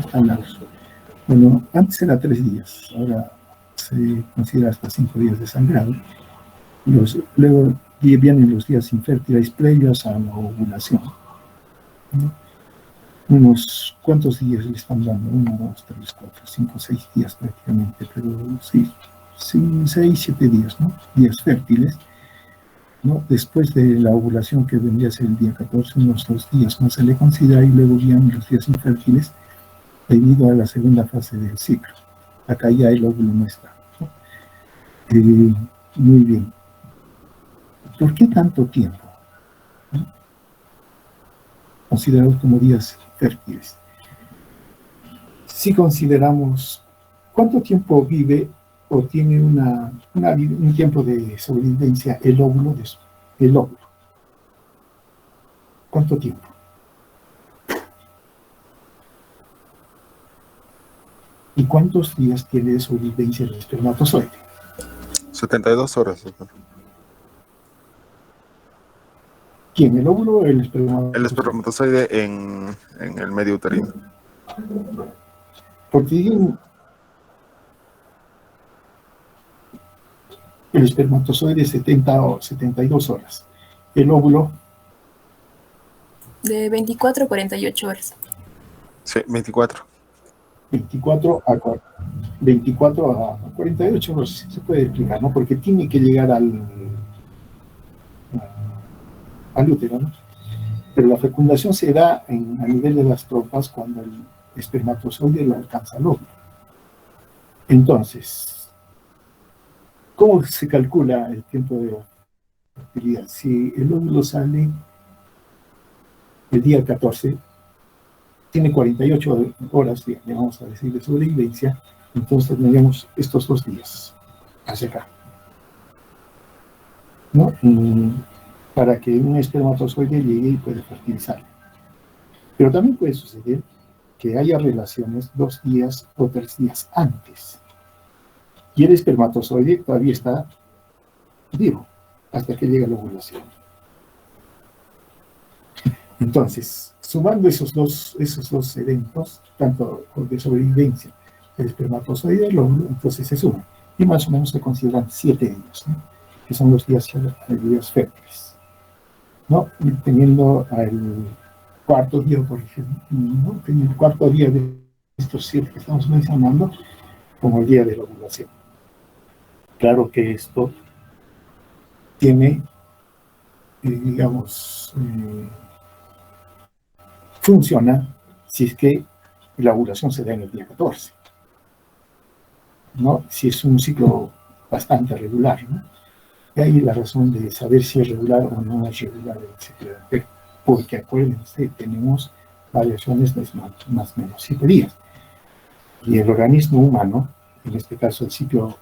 Bueno, antes era 3 días, ahora se considera hasta 5 días de sangrado. Luego vienen los días infértiles previos a la ovulación, ¿no? Unos cuantos días le están dando, 1, 2, 3, 4, 5, 6 días prácticamente, pero sí, 6, 7 días, ¿no? Días fértiles, ¿no? Después de la ovulación, que vendría a ser el día 14, unos 2 días más se le considera, y luego vienen los días infértiles debido a la segunda fase del ciclo. Acá ya el óvulo no está, ¿no? Muy bien. ¿Por qué tanto tiempo, ¿no? Considerados como días fértiles? Si consideramos cuánto tiempo vive o tiene un tiempo de sobrevivencia el óvulo, ¿cuánto tiempo? ¿Y cuántos días tiene de sobrevivencia el espermatozoide? 72 horas. ¿Quién? ¿El óvulo o el espermatozoide? El espermatozoide en el medio uterino. Porque el espermatozoide 70 o 72 horas. El óvulo de 24 a 48 horas. Sí, 24. 24 a 48 horas, se puede explicar, ¿no? Porque tiene que llegar al útero, ¿no? Pero la fecundación se da a nivel de las trompas cuando el espermatozoide lo alcanza al óvulo. Entonces, ¿cómo se calcula el tiempo de fertilidad? Si el óvulo sale el día 14, tiene 48 horas, vamos a decir, de sobrevivencia, entonces tendríamos estos 2 días hacia acá, ¿no? Para que un espermatozoide llegue y pueda fertilizar. Pero también puede suceder que haya relaciones 2 días o 3 días antes. Y el espermatozoide todavía está vivo hasta que llega la ovulación. Entonces, sumando esos dos eventos, tanto de sobrevivencia del espermatozoide y el óvulo, entonces se suman. Y más o menos se consideran 7 días, ¿no? Que son los días fértiles, ¿no? Y teniendo el cuarto día, por ejemplo, ¿no? Teniendo el cuarto día de estos 7 que estamos mencionando como el día de la ovulación. Claro que esto tiene, digamos, funciona si es que la ovulación se da en el día 14, ¿no? Si es un ciclo bastante regular, ¿no? Y ahí la razón de saber si es regular o no es regular el ciclo de la mujer, porque acuérdense, tenemos variaciones de más o menos 7 días. Y el organismo humano, en este caso el ciclo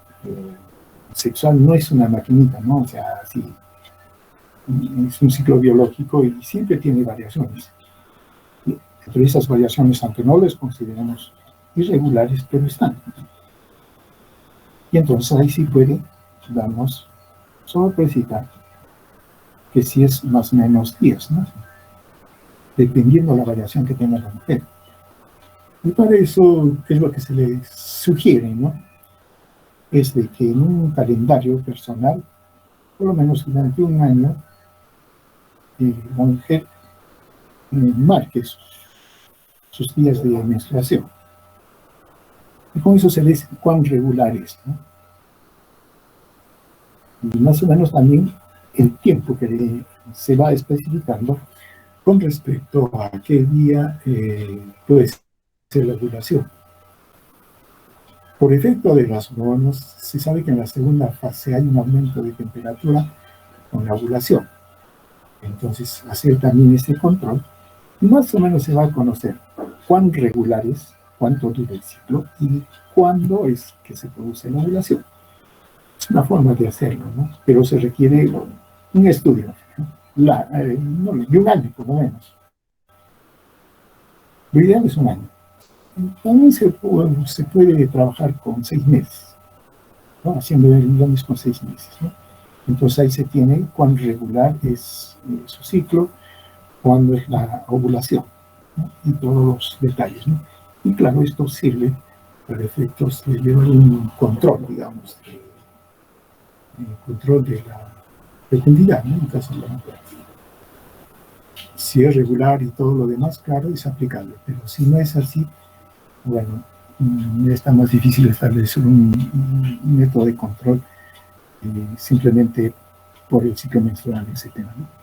sexual, no es una maquinita, ¿no? O sea, sí, es un ciclo biológico y siempre tiene variaciones. Entre esas variaciones, aunque no las consideremos irregulares, pero están. Y entonces ahí sí puede darnos sorpresita que sí es más o menos días, ¿no? Dependiendo de la variación que tenga la mujer. Y para eso, ¿qué es lo que se le sugiere, no? Es de que en un calendario personal, por lo menos durante un año, la mujer marque sus días de menstruación. Y con eso se ve cuán regular es, ¿no? Y más o menos también el tiempo que se va especificando con respecto a qué día puede ser la ovulación. Por efecto de las hormonas, se sabe que en la segunda fase hay un aumento de temperatura con la ovulación. Entonces, hacer también este control, y más o menos se va a conocer cuán regular es, cuánto dura el ciclo y cuándo es que se produce la ovulación. Es una forma de hacerlo, ¿no? Pero se requiere un estudio, de un año por lo menos. Lo ideal es un año. También se puede trabajar con 6 meses, ¿no? Haciendo lo mismo con 6 meses, ¿no? Entonces ahí se tiene cuán regular es su ciclo, cuándo es la ovulación, ¿no? Y todos los detalles, ¿no? Y claro, esto sirve para efectos de llevar un control, digamos, control de la fecundidad, ¿no? En caso de la mujer. Si es regular y todo lo demás, claro, es aplicable, pero si no es así, bueno, está más difícil establecer un método de control simplemente por el ciclo menstrual, etc., ¿no?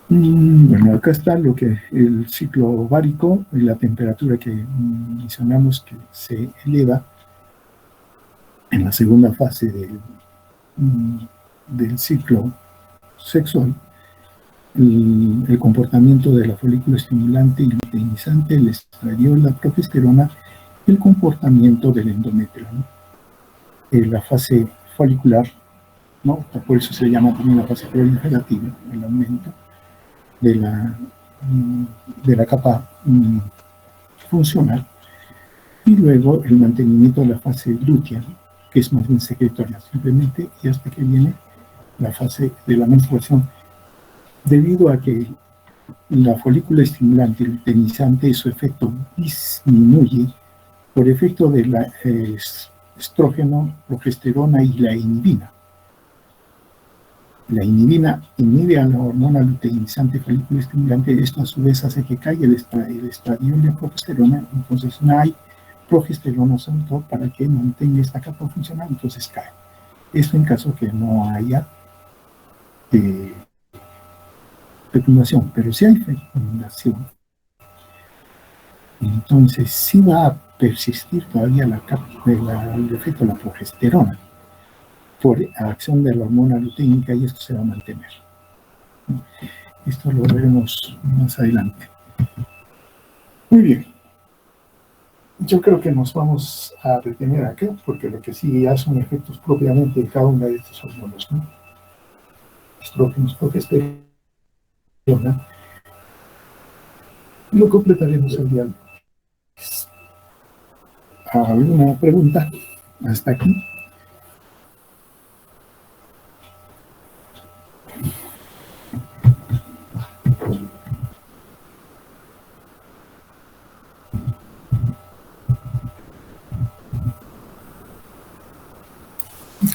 Bueno, acá está lo que el ciclo ovárico y la temperatura que mencionamos que se eleva en la segunda fase del ciclo sexual. El comportamiento de la folículo estimulante y luteinizante, el estradiol, la progesterona, el comportamiento del endometrio, ¿no? La fase folicular, ¿no? Por eso se llama también la fase proliferativa, el aumento de la capa funcional, y luego el mantenimiento de la fase lútea, que es más bien secretoria simplemente, y hasta que viene la fase de la menstruación, debido a que la folícula estimulante y luteinizante, su efecto disminuye por efecto de la estrógeno, progesterona y la inhibina. La inhibina inhibe a la hormona luteinizante folículo estimulante, esto a su vez hace que caiga el estradiol de progesterona, entonces no hay progesterona sobre todo para que mantenga esta capa funcional, entonces cae. Esto en caso que no haya fecundación, pero si hay fecundación, entonces sí va a persistir todavía el efecto de la progesterona por acción de la hormona luteínica, y esto se va a mantener. Esto lo veremos más adelante. Muy bien. Yo creo que nos vamos a detener acá, porque lo que sí ya son efectos propiamente de cada una de estas hormonas, ¿no? Estrógenos, progesterona, Lo completaremos el día lunes. ¿Alguna pregunta hasta aquí?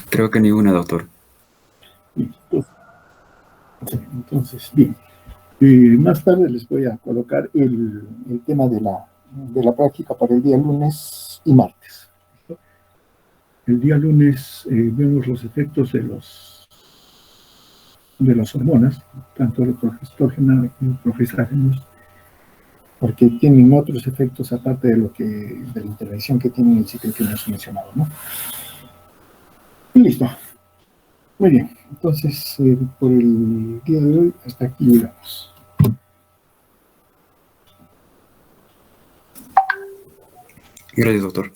Creo que ninguna, doctor. Entonces, bien. Más tarde les voy a colocar el tema de la práctica para el día lunes y martes. El día lunes vemos los efectos de las hormonas, tanto el progestógeno como el progestageno, porque tienen otros efectos aparte de la intervención que tienen en el ciclo que hemos mencionado, ¿no? Y listo. Muy bien. Entonces, por el día de hoy, hasta aquí llegamos. Gracias, doctor.